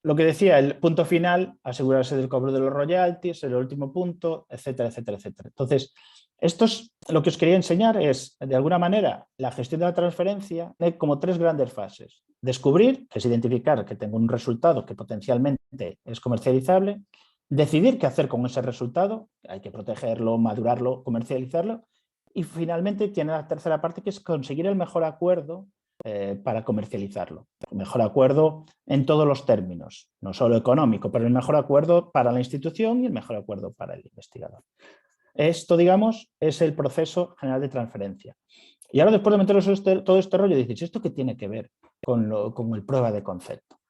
Lo que decía, el punto final, asegurarse del cobro de los royalties, el último punto, etcétera, etcétera, etcétera. Entonces, lo que os quería enseñar es, de alguna manera, la gestión de la transferencia de como 3 grandes fases. Descubrir, que es identificar que tengo un resultado que potencialmente es comercializable, decidir qué hacer con ese resultado, hay que protegerlo, madurarlo, comercializarlo, y finalmente tiene la tercera parte, que es conseguir el mejor acuerdo para comercializarlo. El mejor acuerdo en todos los términos, no solo económico, pero el mejor acuerdo para la institución y el mejor acuerdo para el investigador. Esto, digamos, es el proceso general de transferencia. Y ahora, después de meteros todo este rollo, dices, ¿esto qué tiene que ver con el prueba de concepto?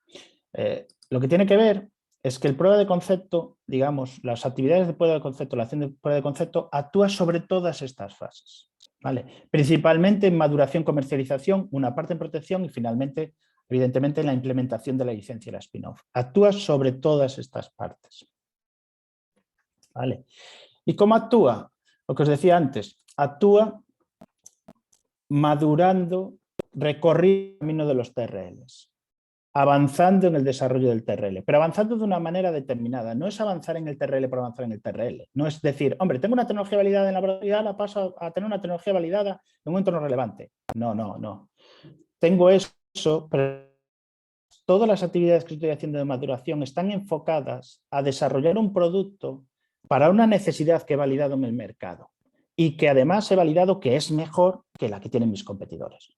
Lo que tiene que ver es que el prueba de concepto, digamos, las actividades de prueba de concepto, la acción de prueba de concepto, actúa sobre todas estas fases. ¿Vale? Principalmente en maduración, comercialización, una parte en protección y finalmente, evidentemente, en la implementación de la licencia y la spin-off. Actúa sobre todas estas partes. ¿Vale? ¿Y cómo actúa? Lo que os decía antes, actúa madurando, recorriendo el camino de los TRLs, avanzando en el desarrollo del TRL, pero avanzando de una manera determinada. No es avanzar en el TRL por avanzar en el TRL. No es decir, hombre, tengo una tecnología validada en la laboratorio, la paso a tener una tecnología validada en un entorno relevante. No, no, no. Tengo eso, pero todas las actividades que estoy haciendo de maduración están enfocadas a desarrollar un producto para una necesidad que he validado en el mercado y que además he validado que es mejor que la que tienen mis competidores.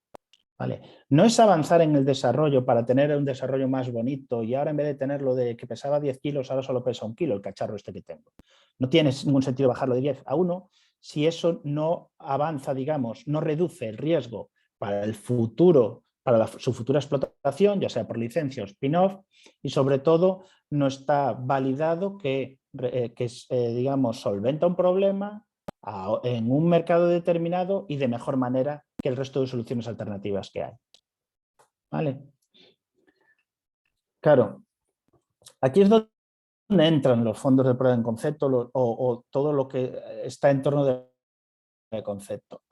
¿Vale? No es avanzar en el desarrollo para tener un desarrollo más bonito y ahora en vez de tenerlo de que pesaba 10 kilos, ahora solo pesa 1 kilo el cacharro este que tengo. No tiene ningún sentido bajarlo de 10 a 1 si eso no avanza, digamos, no reduce el riesgo para el futuro, para su futura explotación, ya sea por licencia o spin-off, y sobre todo no está validado que digamos, solventa un problema en un mercado determinado y de mejor manera que el resto de soluciones alternativas que hay. ¿Vale? Claro, aquí es donde entran los fondos de prueba en concepto o todo lo que está en torno de concepto.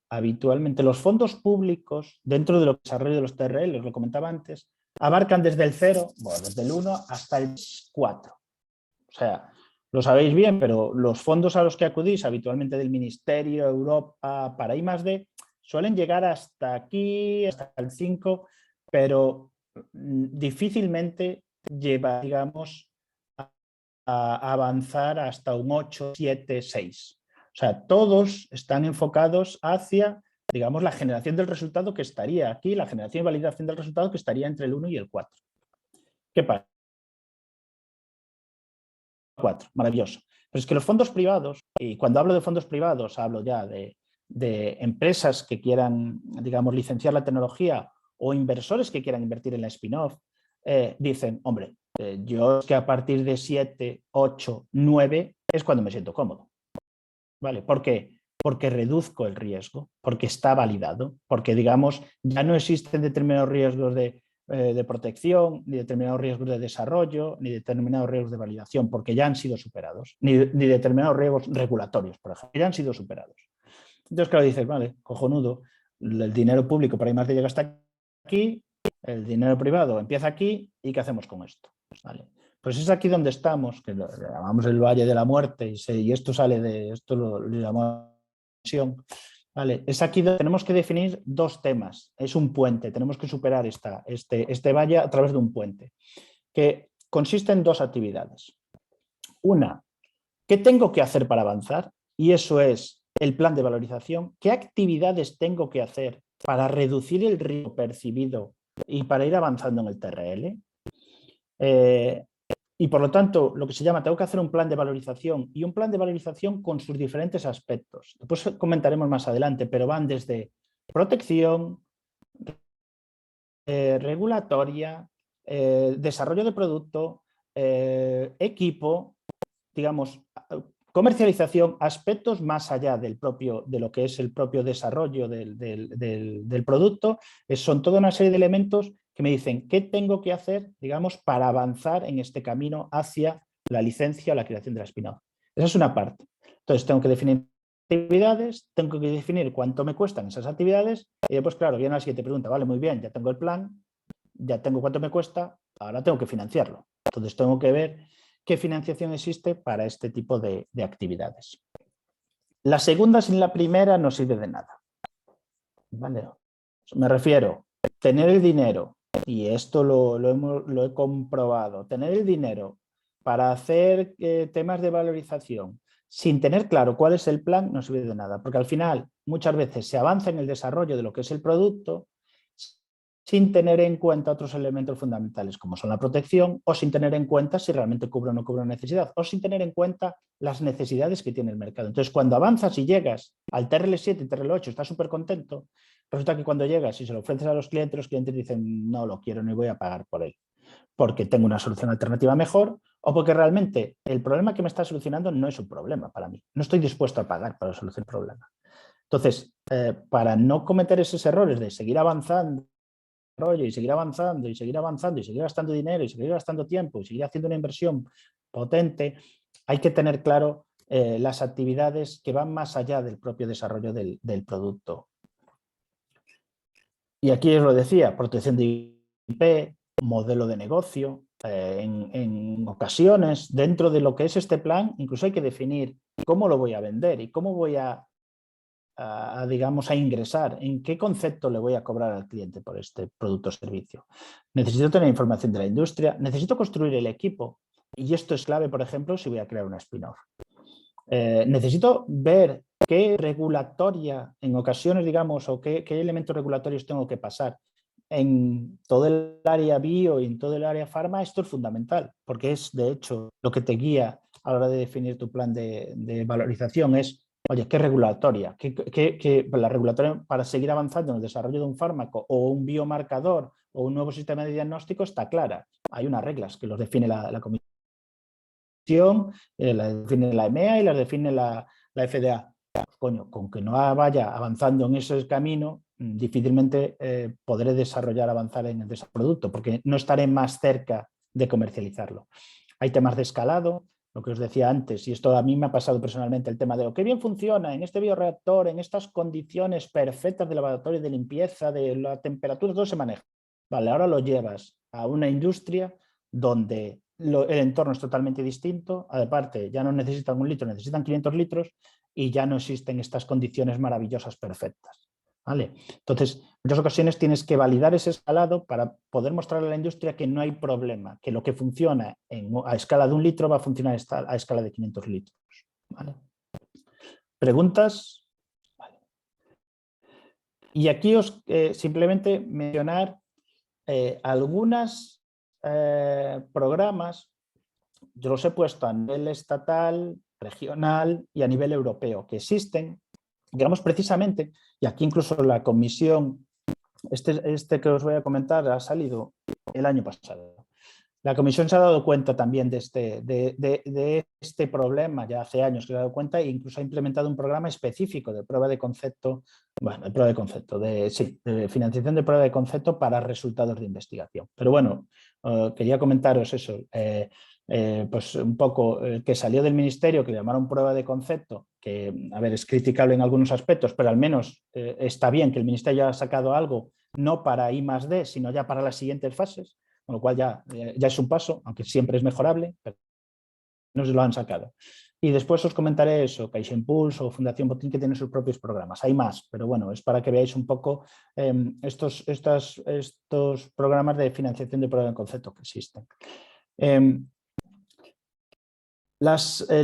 Habitualmente los fondos públicos dentro de los desarrollo de los TRL, os lo comentaba antes, abarcan desde el 0, bueno, desde el 1 hasta el 4. O sea, lo sabéis bien, pero los fondos a los que acudís habitualmente del Ministerio, Europa, para I+D, suelen llegar hasta aquí, hasta el 5, pero difícilmente lleva, digamos, a avanzar hasta un 8, 7, 6. O sea, todos están enfocados hacia, digamos, la generación del resultado que estaría aquí, la generación y validación del resultado que estaría entre el 1 y el 4. ¿Qué pasa? 4, maravilloso. Pero es que los fondos privados, y cuando hablo de fondos privados hablo ya de empresas que quieran, digamos, licenciar la tecnología o inversores que quieran invertir en la spin-off, dicen, hombre, yo es que a partir de 7, 8, 9 es cuando me siento cómodo. ¿Vale? ¿Por qué? Porque reduzco el riesgo, porque está validado, porque, digamos, ya no existen determinados riesgos de protección, ni determinados riesgos de desarrollo, ni determinados riesgos de validación, porque ya han sido superados, ni determinados riesgos regulatorios, por ejemplo, ya han sido superados. Entonces, claro, dices, vale, cojonudo, el dinero público para I+D llega hasta aquí, el dinero privado empieza aquí, ¿y qué hacemos con esto? ¿Vale? Pues es aquí donde estamos, que lo llamamos el Valle de la Muerte, y esto sale de, esto lo llamamos, ¿vale? Es aquí donde tenemos que definir dos temas, es un puente, tenemos que superar este valle a través de un puente, que consiste en dos actividades. Una, ¿qué tengo que hacer para avanzar? Y eso es el plan de valorización. ¿Qué actividades tengo que hacer para reducir el riesgo percibido y para ir avanzando en el TRL? Y por lo tanto, lo que se llama, tengo que hacer un plan de valorización y un plan de valorización con sus diferentes aspectos. Después comentaremos más adelante, pero van desde protección, regulatoria, desarrollo de producto, equipo, digamos, Comercialización, aspectos más allá de lo que es el propio desarrollo del producto, son toda una serie de elementos que me dicen qué tengo que hacer, digamos, para avanzar en este camino hacia la licencia o la creación de la spin-off. Esa es una parte. Entonces, tengo que definir actividades, tengo que definir cuánto me cuestan esas actividades y después, claro, viene la siguiente pregunta, vale, muy bien, ya tengo el plan, ya tengo cuánto me cuesta, ahora tengo que financiarlo. Entonces, tengo que ver qué financiación existe para este tipo de actividades. La segunda sin la primera no sirve de nada. ¿Vale? Me refiero, tener el dinero, y esto lo he comprobado, tener el dinero para hacer temas de valorización sin tener claro cuál es el plan no sirve de nada, porque al final muchas veces se avanza en el desarrollo de lo que es el producto sin tener en cuenta otros elementos fundamentales como son la protección o sin tener en cuenta si realmente cubre o no cubre una necesidad o sin tener en cuenta las necesidades que tiene el mercado. Entonces, cuando avanzas y llegas al TRL7 y TRL8, estás súper contento, resulta que cuando llegas y se lo ofreces a los clientes dicen no lo quiero ni voy a pagar por él porque tengo una solución alternativa mejor o porque realmente el problema que me está solucionando no es un problema para mí. No estoy dispuesto a pagar para solucionar el problema. Entonces, para no cometer esos errores de seguir avanzando y seguir avanzando y seguir avanzando y seguir gastando dinero y seguir gastando tiempo y seguir haciendo una inversión potente, hay que tener claro las actividades que van más allá del propio desarrollo del producto. Y aquí os lo decía, protección de IP, modelo de negocio. En ocasiones, dentro de lo que es este plan, incluso hay que definir cómo lo voy a vender y cómo voy digamos, a ingresar, en qué concepto le voy a cobrar al cliente por este producto o servicio. Necesito tener información de la industria, necesito construir el equipo y esto es clave, por ejemplo, si voy a crear una spin-off. Necesito ver qué regulatoria en ocasiones, digamos, o qué elementos regulatorios tengo que pasar. En todo el área bio y en todo el área farma esto es fundamental porque es, de hecho, lo que te guía a la hora de definir tu plan de valorización es oye, ¿qué regulatoria? La regulatoria para seguir avanzando en el desarrollo de un fármaco o un biomarcador o un nuevo sistema de diagnóstico está clara. Hay unas reglas que los define la Comisión, las define la EMEA y las define la FDA. Pues, coño, con que no vaya avanzando en ese camino, difícilmente podré avanzar en el desarrollo del producto porque no estaré más cerca de comercializarlo. Hay temas de escalado, lo que os decía antes, y esto a mí me ha pasado personalmente, el tema de qué bien funciona en este bioreactor, en estas condiciones perfectas de laboratorio, de limpieza, de la temperatura, todo se maneja. Vale, ahora lo llevas a una industria donde el entorno es totalmente distinto, aparte ya no necesitan 1 litro, necesitan 500 litros y ya no existen estas condiciones maravillosas perfectas. ¿Vale? Entonces, en muchas ocasiones tienes que validar ese escalado para poder mostrarle a la industria que no hay problema, que lo que funciona a escala de 1 litro va a funcionar a escala de 500 litros. ¿Vale? ¿Preguntas? Vale. Y aquí os simplemente mencionar algunos programas, yo los he puesto a nivel estatal, regional y a nivel europeo, que existen, digamos precisamente, y aquí incluso la comisión, este que os voy a comentar ha salido el año pasado. La comisión se ha dado cuenta también de este problema, ya hace años que se ha dado cuenta e incluso ha implementado un programa específico de prueba de concepto, bueno, de financiación de prueba de concepto para resultados de investigación. Pero bueno, quería comentaros eso, pues un poco que salió del ministerio, que le llamaron prueba de concepto, que a ver, es criticable en algunos aspectos, pero al menos está bien que el ministerio haya sacado algo no para I+D, sino ya para las siguientes fases, con lo cual ya es un paso, aunque siempre es mejorable, pero no se lo han sacado. Y después os comentaré eso, CaixaImpulse o Fundación Botín, que tienen sus propios programas. Hay más, pero bueno, es para que veáis un poco estos programas de financiación de prueba de concepto que existen. El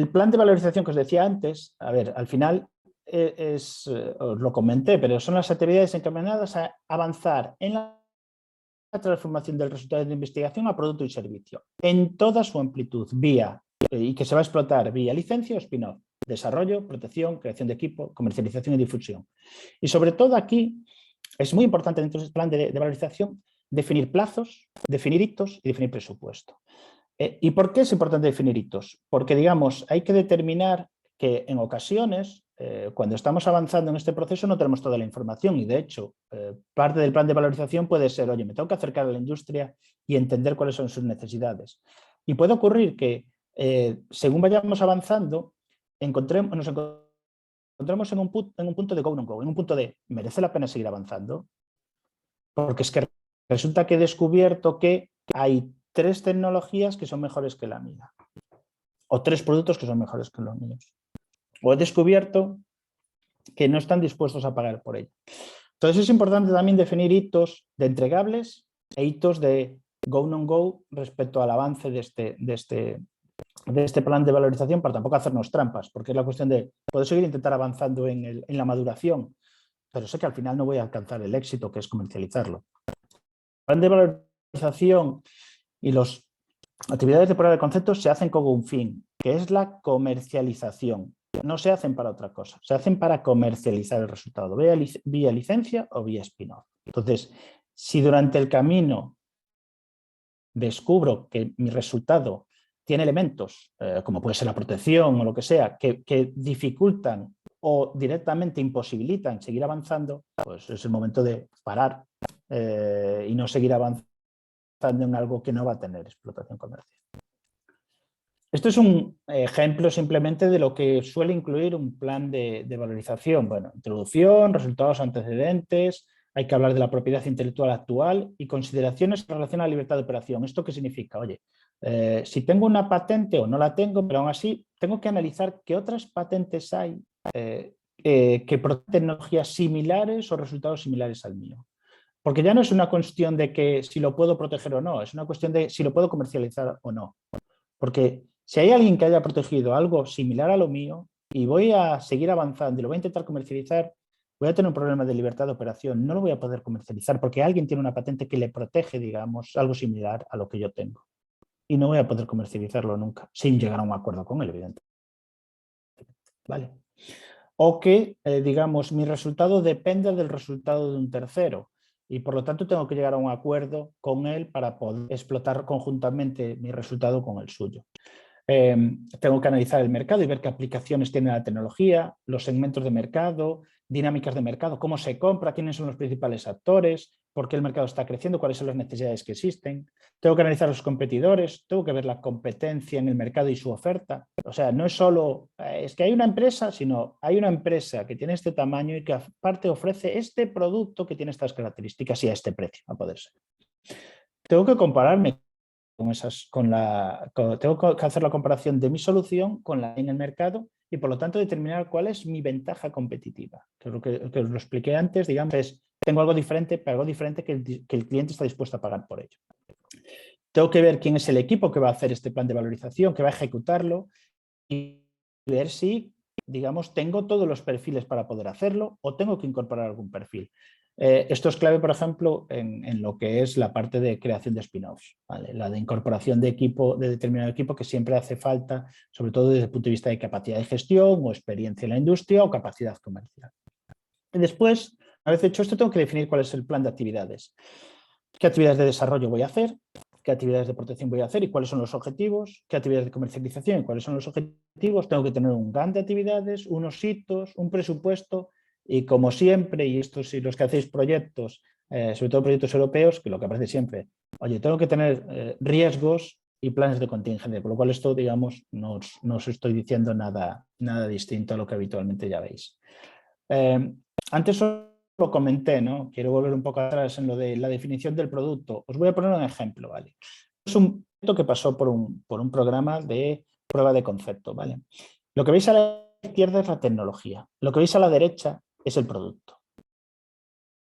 plan de valorización que os decía antes, a ver, al final os lo comenté, pero son las actividades encaminadas a avanzar en la transformación del resultado de investigación a producto y servicio, en toda su amplitud, y que se va a explotar vía licencia o spin-off, desarrollo, protección, creación de equipo, comercialización y difusión. Y sobre todo aquí es muy importante dentro de este plan de valorización definir plazos, definir hitos y definir presupuesto. ¿Y por qué es importante definir hitos? Porque, digamos, hay que determinar que en ocasiones, cuando estamos avanzando en este proceso, no tenemos toda la información y, de hecho, parte del plan de valorización puede ser, oye, me tengo que acercar a la industria y entender cuáles son sus necesidades. Y puede ocurrir que, según vayamos avanzando, nos encontremos en un punto de go, no go, en un punto de, ¿merece la pena seguir avanzando? Porque es que resulta que he descubierto que hay 3 tecnologías que son mejores que la mía. O 3 productos que son mejores que los míos. O he descubierto que no están dispuestos a pagar por ello. Entonces es importante también definir hitos de entregables e hitos de go, no go respecto al avance de este plan de valorización, para tampoco hacernos trampas, porque es la cuestión de, puedo seguir intentar avanzando en la maduración, pero sé que al final no voy a alcanzar el éxito que es comercializarlo. El plan de valorización y las actividades de prueba de conceptos se hacen con un fin, que es la comercialización. No se hacen para otra cosa, se hacen para comercializar el resultado, vía licencia o vía spin-off. Entonces, si durante el camino descubro que mi resultado tiene elementos, como puede ser la protección o lo que sea, que dificultan o directamente imposibilitan seguir avanzando, pues es el momento de parar y no seguir avanzando en algo que no va a tener explotación comercial. Esto es un ejemplo simplemente de lo que suele incluir un plan de valorización. Bueno, introducción, resultados antecedentes, hay que hablar de la propiedad intelectual actual y consideraciones en relación a la libertad de operación. ¿Esto qué significa? Oye, si tengo una patente o no la tengo, pero aún así tengo que analizar qué otras patentes hay que protegen tecnologías similares o resultados similares al mío. Porque ya no es una cuestión de que si lo puedo proteger o no, es una cuestión de si lo puedo comercializar o no. Porque si hay alguien que haya protegido algo similar a lo mío y voy a seguir avanzando y lo voy a intentar comercializar, voy a tener un problema de libertad de operación. No lo voy a poder comercializar porque alguien tiene una patente que le protege, digamos, algo similar a lo que yo tengo. Y no voy a poder comercializarlo nunca, sin llegar a un acuerdo con él, evidentemente. ¿Vale? O que, digamos, mi resultado depende del resultado de un tercero y por lo tanto tengo que llegar a un acuerdo con él para poder explotar conjuntamente mi resultado con el suyo. Tengo que analizar el mercado y ver qué aplicaciones tiene la tecnología, los segmentos de mercado, dinámicas de mercado, cómo se compra, quiénes son los principales actores, por qué el mercado está creciendo, cuáles son las necesidades que existen. Tengo que analizar los competidores, tengo que ver la competencia en el mercado y su oferta. O sea, no es solo, es que hay una empresa, sino hay una empresa que tiene este tamaño y que aparte ofrece este producto que tiene estas características y a este precio, a poder ser. Tengo que compararme tengo que hacer la comparación de mi solución con la en el mercado y por lo tanto determinar cuál es mi ventaja competitiva. Que os lo expliqué antes, digamos, tengo algo diferente, pero algo diferente que el cliente está dispuesto a pagar por ello. Tengo que ver quién es el equipo que va a hacer este plan de valorización, que va a ejecutarlo y ver si, digamos, tengo todos los perfiles para poder hacerlo o tengo que incorporar algún perfil. Esto es clave, por ejemplo, en lo que es la parte de creación de spin-offs, ¿vale? La de incorporación de determinado equipo que siempre hace falta, sobre todo desde el punto de vista de capacidad de gestión o experiencia en la industria o capacidad comercial. Y después, una vez hecho esto, tengo que definir cuál es el plan de actividades. ¿Qué actividades de desarrollo voy a hacer? ¿Qué actividades de protección voy a hacer y cuáles son los objetivos? ¿Qué actividades de comercialización y cuáles son los objetivos? Tengo que tener un plan de actividades, unos hitos, un presupuesto y como siempre, y esto si los que hacéis proyectos, sobre todo proyectos europeos, que lo que aparece siempre, oye, tengo que tener riesgos y planes de contingencia, por lo cual esto, digamos, no os estoy diciendo nada distinto a lo que habitualmente ya veis. Antes lo comenté, ¿no? Quiero volver un poco atrás en lo de la definición del producto. Os voy a poner un ejemplo, ¿vale? Es un proyecto que pasó por un programa de prueba de concepto, ¿vale? Lo que veis a la izquierda es la tecnología, lo que veis a la derecha es el producto.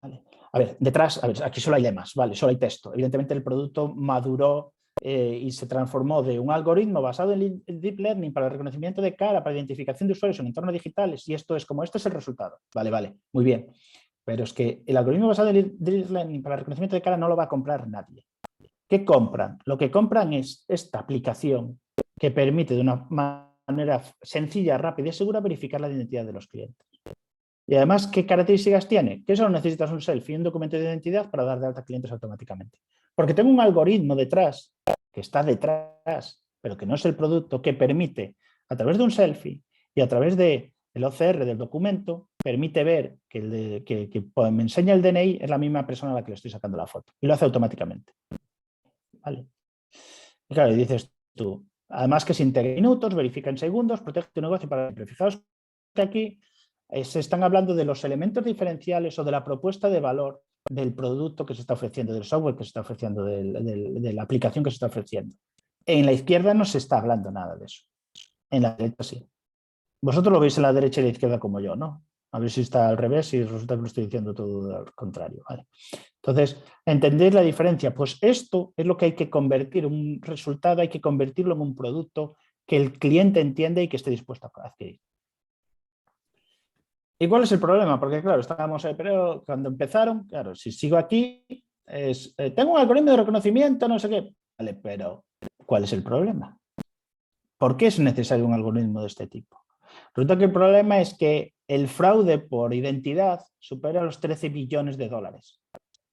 ¿Vale? A ver, detrás, aquí solo hay lemas, ¿vale? Solo hay texto. Evidentemente el producto maduró y se transformó de un algoritmo basado en Deep Learning para el reconocimiento de cara, para identificación de usuarios en entornos digitales, y esto es como, este es el resultado. Vale, muy bien. Pero es que el algoritmo basado en Deep Learning para el reconocimiento de cara no lo va a comprar nadie. ¿Qué compran? Lo que compran es esta aplicación que permite de una manera sencilla, rápida y segura verificar la identidad de los clientes. Y además, ¿qué características tiene? Que solo necesitas un selfie y un documento de identidad para dar de alta a clientes automáticamente. Porque tengo un algoritmo detrás, que está detrás, pero que no es el producto, que permite, a través de un selfie, y a través del OCR del documento permite ver que me enseña el DNI es la misma persona a la que le estoy sacando la foto y lo hace automáticamente. ¿Vale? Y claro, y dices tú, además que se integra en minutos, verifica en segundos, protege tu negocio para siempre. Fijaos que aquí se están hablando de los elementos diferenciales o de la propuesta de valor del producto que se está ofreciendo, del software que se está ofreciendo, de la aplicación que se está ofreciendo. En la izquierda no se está hablando nada de eso. En la derecha sí. Vosotros lo veis en la derecha y la izquierda como yo, ¿no? A ver si está al revés y resulta que lo estoy diciendo todo al contrario. ¿Vale? Entonces, ¿entendéis la diferencia? Pues esto es lo que hay que convertir, un resultado hay que convertirlo en un producto que el cliente entienda y que esté dispuesto a adquirir. ¿Y cuál es el problema? Porque claro, estábamos ahí, pero cuando empezaron, claro, si sigo aquí, tengo un algoritmo de reconocimiento, no sé qué. Vale, pero ¿cuál es el problema? ¿Por qué es necesario un algoritmo de este tipo? Resulta que el problema es que el fraude por identidad supera los 13 billones de dólares.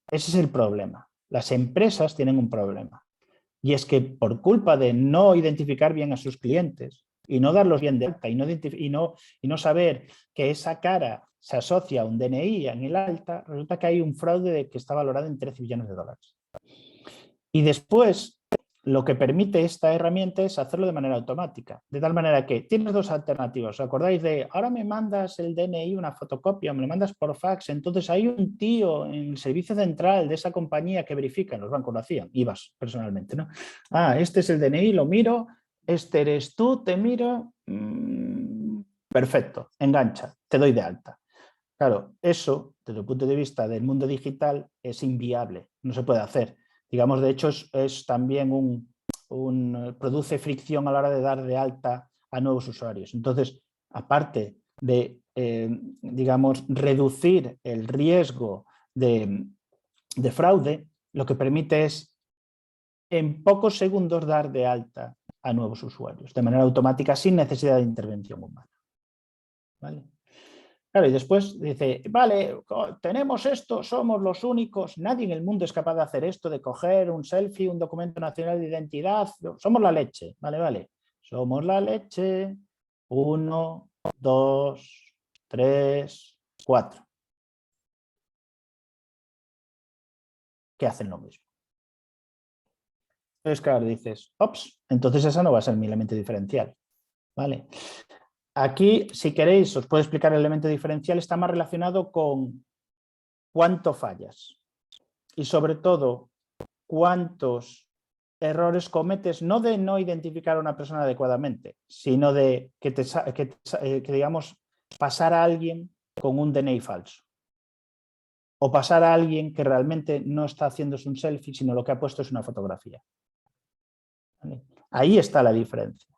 Ese es el problema. Las empresas tienen un problema. Y es que por culpa de no identificar bien a sus clientes y no darlos bien de alta y no saber que esa cara se asocia a un DNI en el alta, resulta que hay un fraude que está valorado en 13 billones de dólares. Y después, lo que permite esta herramienta es hacerlo de manera automática, de tal manera que tienes dos alternativas. ¿Os acordáis de ahora me mandas el DNI, una fotocopia, me lo mandas por fax? Entonces hay un tío en el servicio central de esa compañía que verifica, en los bancos lo hacían, ibas personalmente, ¿no? Ah, este es el DNI, lo miro, este eres tú, te miro, perfecto, engancha, te doy de alta. Claro, eso, desde el punto de vista del mundo digital, es inviable, no se puede hacer. Digamos, de hecho, es también produce fricción a la hora de dar de alta a nuevos usuarios. Entonces, aparte de, digamos, reducir el riesgo de fraude, lo que permite es en pocos segundos dar de alta a nuevos usuarios, de manera automática, sin necesidad de intervención humana. ¿Vale? Claro, y después dice, vale, tenemos esto, somos los únicos, nadie en el mundo es capaz de hacer esto, de coger un selfie, un documento nacional de identidad, somos la leche, vale, somos la leche, 1, 2, 3, 4. Que hacen lo mismo. Entonces, claro, dices, ops, entonces esa no va a ser mi elemento diferencial, ¿vale? Aquí, si queréis, os puedo explicar el elemento diferencial, está más relacionado con cuánto fallas y sobre todo cuántos errores cometes, no de no identificar a una persona adecuadamente, sino de que digamos, pasar a alguien con un DNI falso o pasar a alguien que realmente no está haciéndose un selfie, sino lo que ha puesto es una fotografía. ¿Vale? Ahí está la diferencia.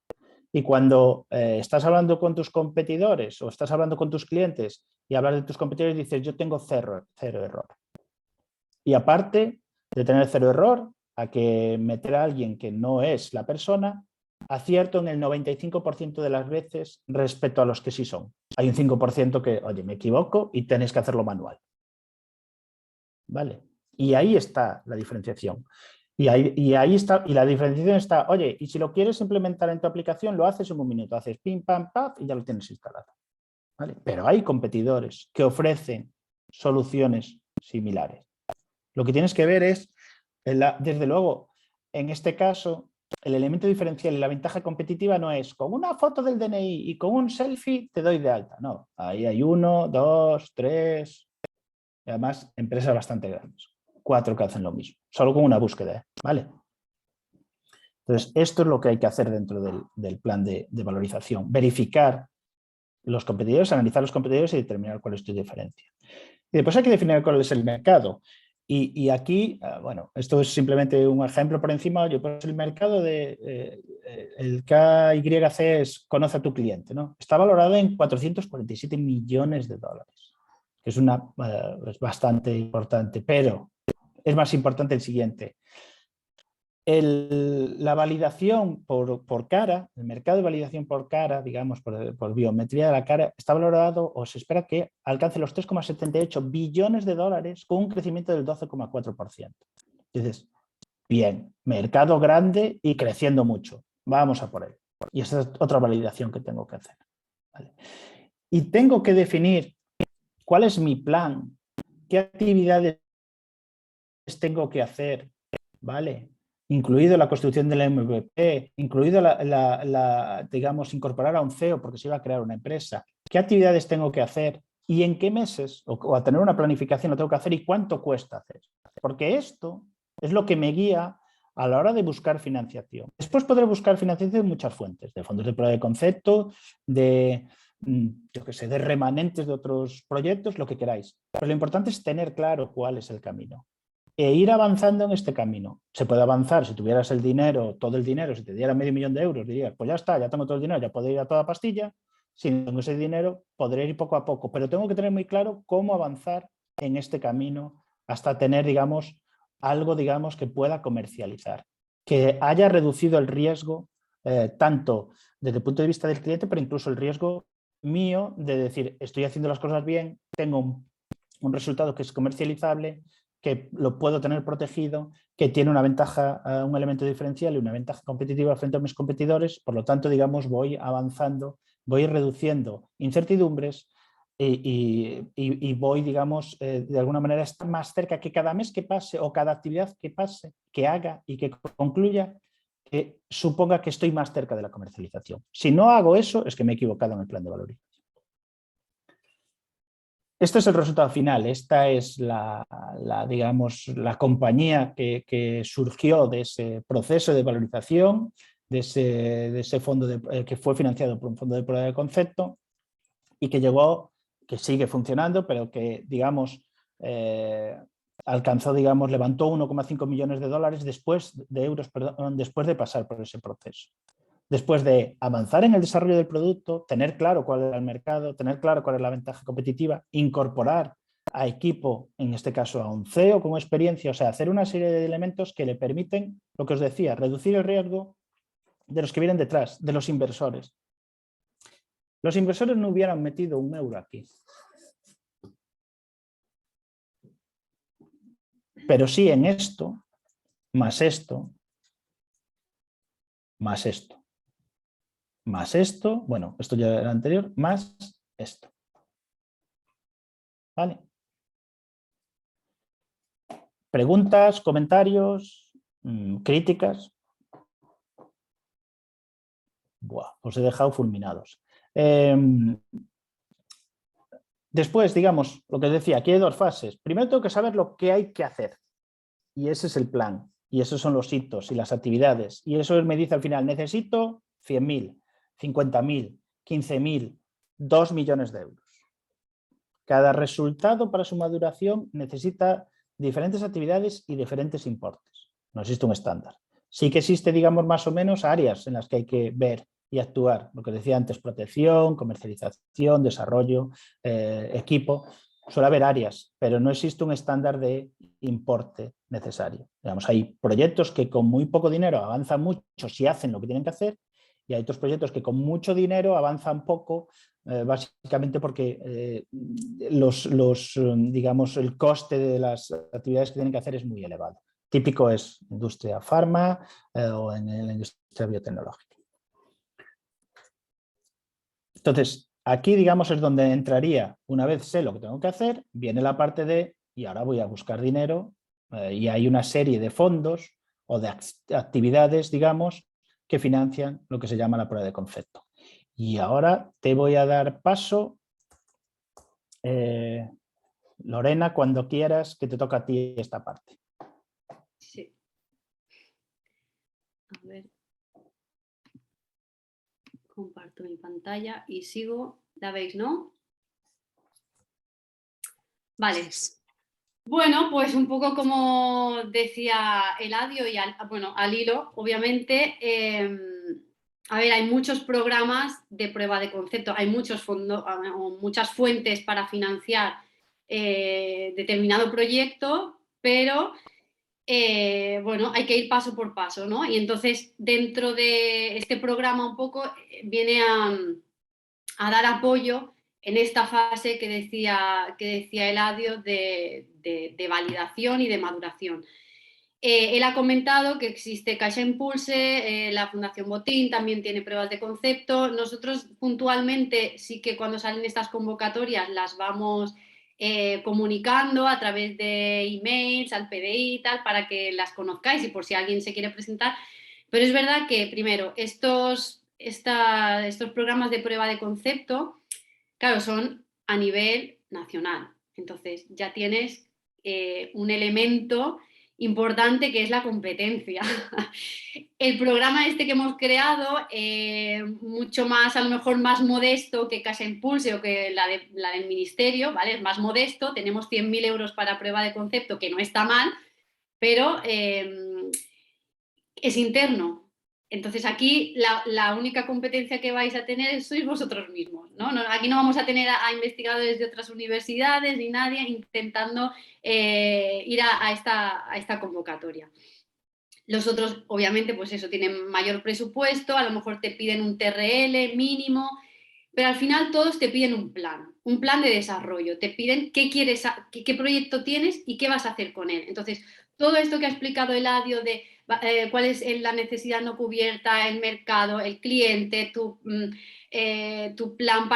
Y cuando estás hablando con tus competidores o estás hablando con tus clientes y hablas de tus competidores, dices, yo tengo cero error. Y aparte de tener cero error, a que meter a alguien que no es la persona, acierto en el 95% de las veces respecto a los que sí son. Hay un 5% que, oye, me equivoco y tenéis que hacerlo manual. ¿Vale? Y ahí está la diferenciación. Y ahí está, y la diferenciación está, oye, y si lo quieres implementar en tu aplicación, lo haces en un minuto, haces pim, pam, pam y ya lo tienes instalado. ¿Vale? Pero hay competidores que ofrecen soluciones similares. Lo que tienes que ver es, desde luego, en este caso, el elemento diferencial y la ventaja competitiva no es con una foto del DNI y con un selfie te doy de alta. No, ahí hay 1, 2, 3, y además empresas bastante grandes. 4 que hacen lo mismo, solo con una búsqueda, ¿vale? Entonces, esto es lo que hay que hacer dentro del plan de valorización. Verificar los competidores, analizar los competidores y determinar cuál es tu diferencia. Y después hay que definir cuál es el mercado. Y aquí, bueno, esto es simplemente un ejemplo por encima. Oye, pues el mercado el KYC es conoce a tu cliente, ¿no? Está valorado en 447 millones de dólares, que es bastante importante, pero es más importante el siguiente. La validación por cara, el mercado de validación por cara, digamos, por biometría de la cara, está valorado o se espera que alcance los 3,78 billones de dólares con un crecimiento del 12,4%. Entonces, bien, mercado grande y creciendo mucho. Vamos a por él. Y esa es otra validación que tengo que hacer. ¿vale? Y tengo que definir cuál es mi plan, qué actividades tengo que hacer, ¿vale? Incluido la construcción del MVP, incluido digamos, incorporar a un CEO porque se iba a crear una empresa. ¿Qué actividades tengo que hacer y en qué meses o a tener una planificación lo tengo que hacer y cuánto cuesta hacer? Porque esto es lo que me guía a la hora de buscar financiación. Después podré buscar financiación de muchas fuentes, de fondos de prueba de concepto, de, yo qué sé, de remanentes de otros proyectos, lo que queráis. Pero lo importante es tener claro cuál es el camino e ir avanzando en este camino. Se puede avanzar si tuvieras el dinero, todo el dinero, si te diera $500.000, dirías, pues ya está, ya tengo todo el dinero, ya puedo ir a toda pastilla. Si no tengo ese dinero, podré ir poco a poco, pero tengo que tener muy claro cómo avanzar en este camino hasta tener, digamos, algo, digamos, que pueda comercializar, que haya reducido el riesgo, tanto desde el punto de vista del cliente, pero incluso el riesgo mío de decir, estoy haciendo las cosas bien, tengo un resultado que es comercializable, que lo puedo tener protegido, que tiene una ventaja, un elemento diferencial y una ventaja competitiva frente a mis competidores, por lo tanto, digamos, voy avanzando, voy reduciendo incertidumbres y voy, digamos, de alguna manera estar más cerca que cada mes que pase o cada actividad que pase, que haga y que concluya, que suponga que estoy más cerca de la comercialización. Si no hago eso, es que me he equivocado en el plan de valorización. Este es el resultado final, esta es digamos, la compañía que surgió de ese proceso de valorización, de ese fondo que fue financiado por un fondo de prueba de concepto y que llegó, que sigue funcionando, pero que, digamos, alcanzó, digamos, levantó 1,5 millones de dólares después de pasar por ese proceso. Después de avanzar en el desarrollo del producto, tener claro cuál es el mercado, tener claro cuál es la ventaja competitiva, incorporar a equipo, en este caso a un CEO con experiencia, o sea, hacer una serie de elementos que le permiten, lo que os decía, reducir el riesgo de los que vienen detrás, de los inversores. Los inversores no hubieran metido un euro aquí. Pero sí en esto, más esto, más esto. Más esto, bueno, esto ya era anterior, más esto. ¿Vale? Preguntas, comentarios, críticas. Buah, os he dejado fulminados. Después, digamos, lo que os decía, aquí hay dos fases. Primero tengo que saber lo que hay que hacer. Y ese es el plan. Y esos son los hitos y las actividades. Y eso me dice al final, necesito 100.000, 50.000, 15.000, 2 millones de euros. Cada resultado para su maduración necesita diferentes actividades y diferentes importes. No existe un estándar. Sí que existe, digamos, más o menos áreas en las que hay que ver y actuar. Lo que decía antes, protección, comercialización, desarrollo, equipo. Suele haber áreas, pero no existe un estándar de importe necesario. Digamos, hay proyectos que con muy poco dinero avanzan mucho si hacen lo que tienen que hacer, y hay otros proyectos que con mucho dinero avanzan poco, básicamente porque digamos, el coste de las actividades que tienen que hacer es muy elevado. Típico es industria farma o en la industria biotecnológica. Entonces, aquí, digamos, es donde entraría, una vez sé lo que tengo que hacer, viene la parte de, y ahora voy a buscar dinero, y hay una serie de fondos o de actividades, digamos, que financian lo que se llama la prueba de concepto. Y ahora te voy a dar paso, Lorena, cuando quieras, que te toca a ti esta parte. Sí. A ver. Comparto mi pantalla y sigo. ¿La veis, no? Vale. Bueno, pues un poco como decía Eladio y al hilo, obviamente, a ver, hay muchos programas de prueba de concepto, hay muchos fondos o muchas fuentes para financiar determinado proyecto, pero bueno, hay que ir paso por paso, ¿no? Y entonces dentro de este programa un poco viene a dar apoyo en esta fase que decía Eladio de validación y de maduración. Él ha comentado que existe Caixa Impulse, la Fundación Botín también tiene pruebas de concepto. Nosotros puntualmente sí que cuando salen estas convocatorias las vamos comunicando a través de emails al PDI y tal para que las conozcáis y por si alguien se quiere presentar. Pero es verdad que primero estos programas de prueba de concepto, claro, son a nivel nacional. Entonces ya tienes un elemento importante que es la competencia. El programa este que hemos creado, mucho más, a lo mejor más modesto que Caixa Impulse o que la del Ministerio, ¿vale? Es más modesto, tenemos 100.000 euros para prueba de concepto, que no está mal, pero es interno. Entonces aquí la única competencia que vais a tener sois vosotros mismos, ¿no? Aquí no vamos a tener a investigadores de otras universidades ni nadie intentando ir a esta convocatoria. Los otros, obviamente, pues eso, tienen mayor presupuesto, a lo mejor te piden un TRL mínimo, pero al final todos te piden un plan de desarrollo, te piden qué quieres, qué proyecto tienes y qué vas a hacer con él. Entonces, todo esto que ha explicado Eladio de cuál es la necesidad no cubierta, el mercado, el cliente, tu plan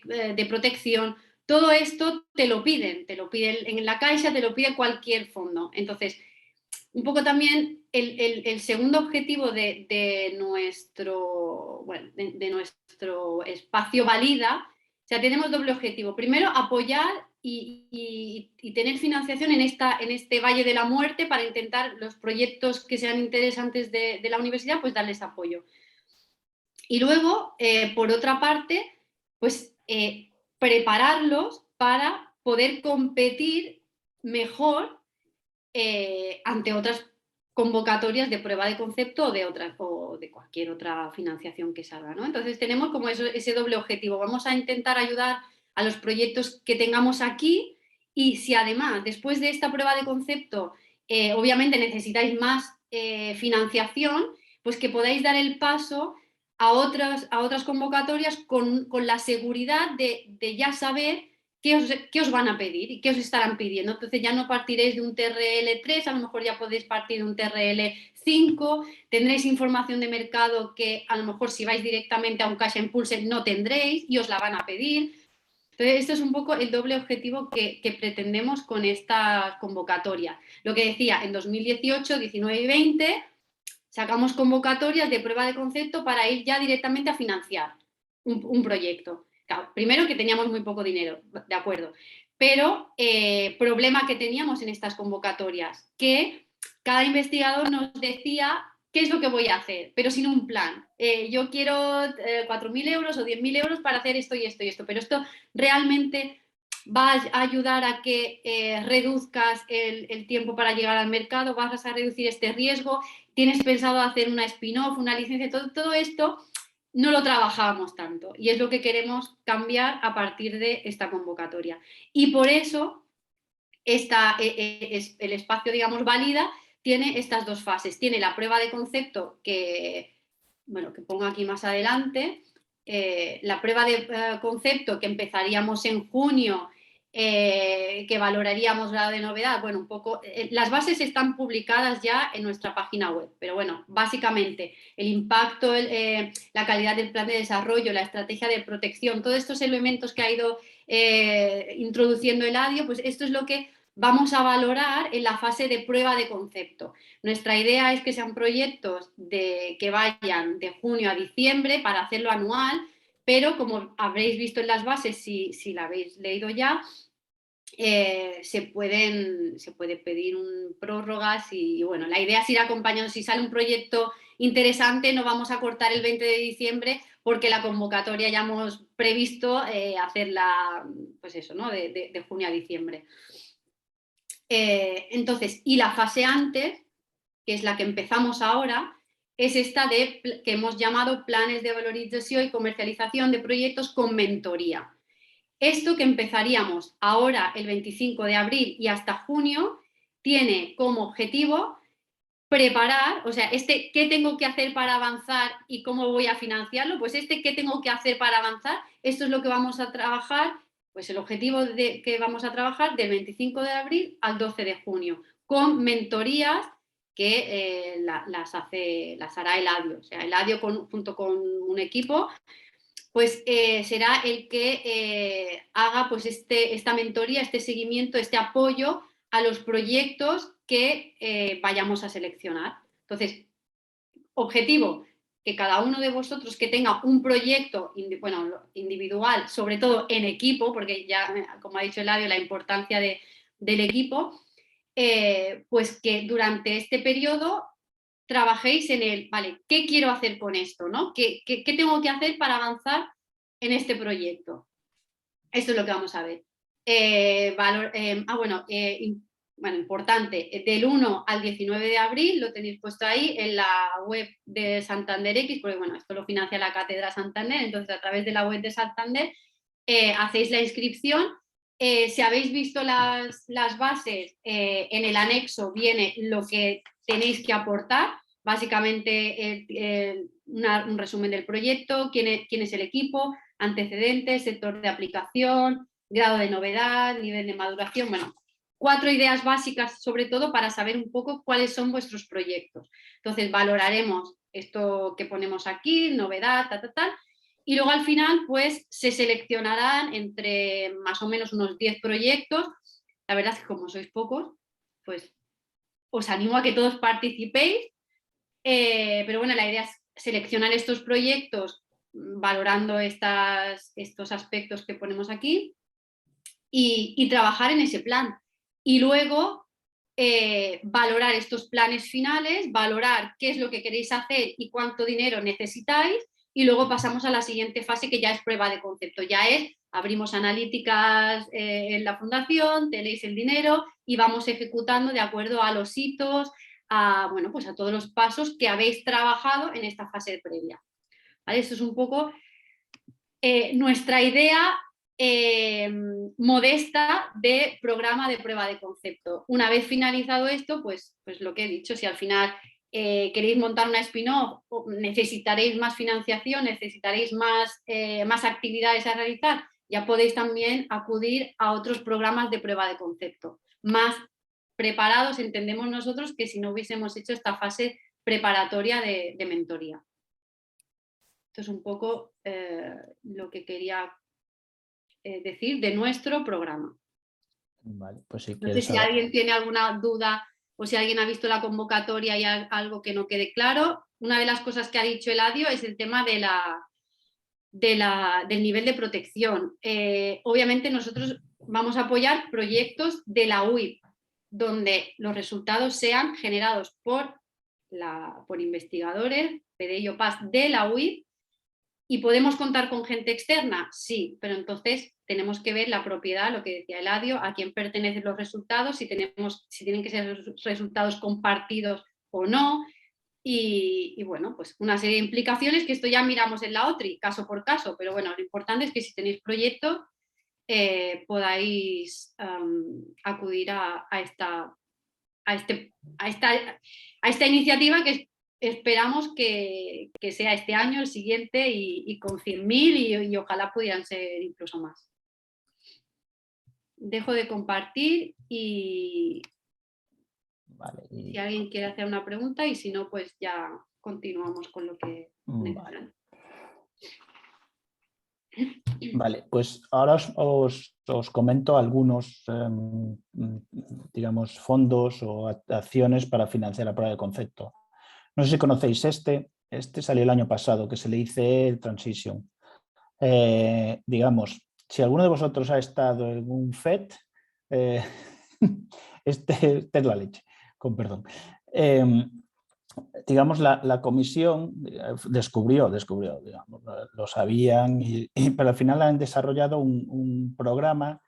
de protección, todo esto te lo piden en la Caixa, te lo pide cualquier fondo. Entonces, un poco también el segundo objetivo de nuestro espacio Valida, o sea, tenemos doble objetivo. Primero, apoyar y tener financiación en este Valle de la Muerte para intentar los proyectos que sean interesantes de la universidad, pues darles apoyo. Y luego, por otra parte, pues prepararlos para poder competir mejor ante otras convocatorias de prueba de concepto o de cualquier otra financiación que salga, ¿no? Entonces tenemos como ese doble objetivo. Vamos a intentar ayudar a los proyectos que tengamos aquí y si además después de esta prueba de concepto obviamente necesitáis más financiación, pues que podáis dar el paso a otras convocatorias con la seguridad de ya saber ¿qué os van a pedir y qué os estarán pidiendo? Entonces ya no partiréis de un TRL 3, a lo mejor ya podéis partir de un TRL 5, tendréis información de mercado que a lo mejor si vais directamente a un Caixa Impulse no tendréis y os la van a pedir. Entonces, esto es un poco el doble objetivo que pretendemos con esta convocatoria. Lo que decía, en 2018, 19 y 20 sacamos convocatorias de prueba de concepto para ir ya directamente a financiar un proyecto. Claro, primero que teníamos muy poco dinero, de acuerdo, pero problema que teníamos en estas convocatorias, que cada investigador nos decía qué es lo que voy a hacer, pero sin un plan. Yo quiero 4.000 euros o 10.000 euros para hacer esto y esto y esto, pero esto realmente va a ayudar a que reduzcas el tiempo para llegar al mercado, vas a reducir este riesgo, tienes pensado hacer una spin-off, una licencia, todo esto no lo trabajábamos tanto y es lo que queremos cambiar a partir de esta convocatoria. Y por eso el espacio, digamos, Valida tiene estas dos fases. Tiene la prueba de concepto que pongo aquí más adelante, la prueba de concepto que empezaríamos en junio, que valoraríamos grado de novedad, bueno, un poco, las bases están publicadas ya en nuestra página web, pero bueno, básicamente el impacto, la calidad del plan de desarrollo, la estrategia de protección, todos estos elementos que ha ido introduciendo Eladio, pues esto es lo que vamos a valorar en la fase de prueba de concepto. Nuestra idea es que sean proyectos que vayan de junio a diciembre para hacerlo anual, pero como habréis visto en las bases, si la habéis leído ya, se puede pedir un prórrogas y bueno, la idea es ir acompañando. Si sale un proyecto interesante, no vamos a cortar el 20 de diciembre porque la convocatoria ya hemos previsto hacerla, pues eso, ¿no? de junio a diciembre. Entonces, y la fase antes, que es la que empezamos ahora, es esta que hemos llamado planes de valorización y comercialización de proyectos con mentoría. Esto que empezaríamos ahora el 25 de abril y hasta junio tiene como objetivo preparar, o sea, ¿qué tengo que hacer para avanzar y cómo voy a financiarlo? Pues ¿qué tengo que hacer para avanzar? Esto es lo que vamos a trabajar, pues el objetivo que vamos a trabajar del 25 de abril al 12 de junio, con mentorías que las hará Eladio. O sea, Eladio junto con un equipo pues será el que haga pues esta mentoría, este seguimiento, este apoyo a los proyectos que vayamos a seleccionar. Entonces, objetivo, que cada uno de vosotros que tenga un proyecto individual, sobre todo en equipo, porque ya, como ha dicho Eladio, la importancia del equipo, pues que durante este periodo trabajéis en el, vale, ¿qué quiero hacer con esto? ¿No? ¿Qué tengo que hacer para avanzar en este proyecto? Esto es lo que vamos a ver. Importante, del 1 al 19 de abril, lo tenéis puesto ahí en la web de Santander X, porque bueno, esto lo financia la Cátedra Santander, entonces a través de la web de Santander hacéis la inscripción. Si habéis visto las bases, en el anexo viene lo que tenéis que aportar, básicamente un resumen del proyecto, quién es el equipo, antecedentes, sector de aplicación, grado de novedad, nivel de maduración, bueno, 4 ideas básicas sobre todo para saber un poco cuáles son vuestros proyectos. Entonces valoraremos esto que ponemos aquí, novedad, y luego al final pues se seleccionarán entre más o menos unos 10 proyectos. La verdad es que como sois pocos, pues os animo a que todos participéis, pero bueno, la idea es seleccionar estos proyectos valorando estos aspectos que ponemos aquí y trabajar en ese plan. Y luego valorar estos planes finales, valorar qué es lo que queréis hacer y cuánto dinero necesitáis, y luego pasamos a la siguiente fase, que ya es prueba de concepto. Ya abrimos analíticas en la fundación, tenéis el dinero y vamos ejecutando de acuerdo a los hitos, a todos los pasos que habéis trabajado en esta fase previa. ¿Vale? Esto es un poco nuestra idea modesta de programa de prueba de concepto. Una vez finalizado esto, pues lo que he dicho, si al final queréis montar una spin-off, necesitaréis más financiación, necesitaréis más actividades a realizar, ya podéis también acudir a otros programas de prueba de concepto, más preparados, entendemos nosotros, que si no hubiésemos hecho esta fase preparatoria de mentoría. Esto es un poco lo que quería decir de nuestro programa. Vale, pues si no sé si alguien tiene alguna duda o si alguien ha visto la convocatoria y hay algo que no quede claro. Una de las cosas que ha dicho Eladio es el tema del nivel de protección. Obviamente nosotros vamos a apoyar proyectos de la UIP, donde los resultados sean generados por investigadores, PDI o PAS de la UIP. ¿Y podemos contar con gente externa? Sí, pero entonces tenemos que ver la propiedad, lo que decía Eladio, a quién pertenecen los resultados, si tienen que ser resultados compartidos o no. Y bueno, pues una serie de implicaciones que esto ya miramos en la OTRI, caso por caso, pero bueno, lo importante es que si tenéis proyectos podáis acudir a esta iniciativa, que esperamos que sea este año, el siguiente, y con 100.000 y ojalá pudieran ser incluso más. Dejo de compartir y si alguien quiere hacer una pregunta, y si no, pues ya continuamos con lo que necesitan. Vale, pues ahora os comento algunos, digamos, fondos o acciones para financiar la prueba de concepto. No sé si conocéis este salió el año pasado, que se le dice el Transition. Digamos, si alguno de vosotros ha estado en un FET, este es la leche, con perdón. Digamos, la comisión descubrió, digamos, lo sabían, pero al final han desarrollado un programa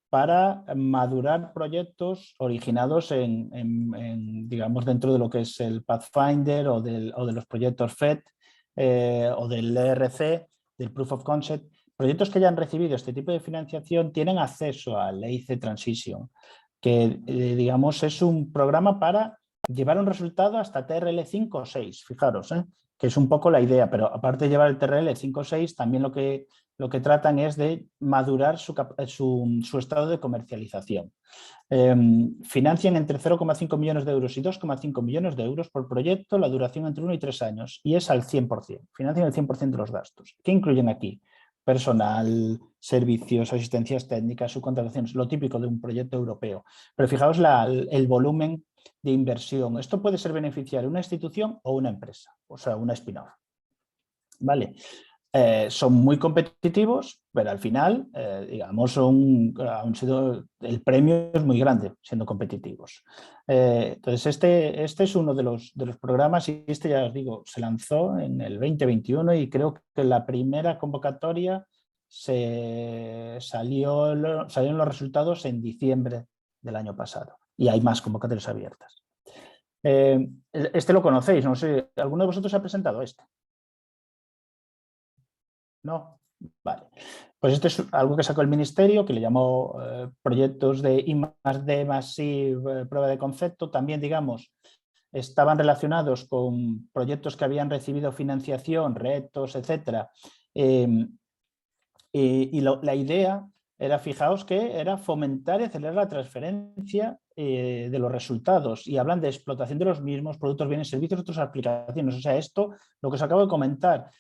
para madurar proyectos originados digamos, dentro de lo que es el Pathfinder o de los proyectos FET o del ERC, del Proof of Concept. Proyectos que ya han recibido este tipo de financiación tienen acceso al EIC Transition, que digamos es un programa para llevar un resultado hasta TRL 5 o 6, fijaros, que es un poco la idea, pero aparte de llevar el TRL 5 o 6, también lo que tratan es de madurar su estado de comercialización. Financian entre 0,5 millones de euros y 2,5 millones de euros por proyecto, la duración entre 1 y 3 años, y es al 100%, financian el 100% de los gastos. ¿Qué incluyen aquí? Personal, servicios, asistencias técnicas, subcontrataciones, lo típico de un proyecto europeo. Pero fijaos el volumen de inversión. Esto puede ser beneficiario una institución o una empresa, o sea, una spin-off. ¿Vale? Son muy competitivos, pero al final, digamos, el premio es muy grande siendo competitivos. Entonces, este es uno de los programas y este, ya os digo, se lanzó en el 2021 y creo que la primera convocatoria salieron los resultados en diciembre del año pasado y hay más convocatorias abiertas. Este lo conocéis, no sé, ¿alguno de vosotros ha presentado este? ¿No? Vale. Pues esto es algo que sacó el Ministerio, que le llamó proyectos de I+D Massive, prueba de concepto. También, digamos, estaban relacionados con proyectos que habían recibido financiación, retos, etcétera. La idea era, fijaos que era fomentar y acelerar la transferencia de los resultados y hablan de explotación de los mismos, productos, bienes, servicios, otras aplicaciones. O sea, esto, lo que os acabo de comentar,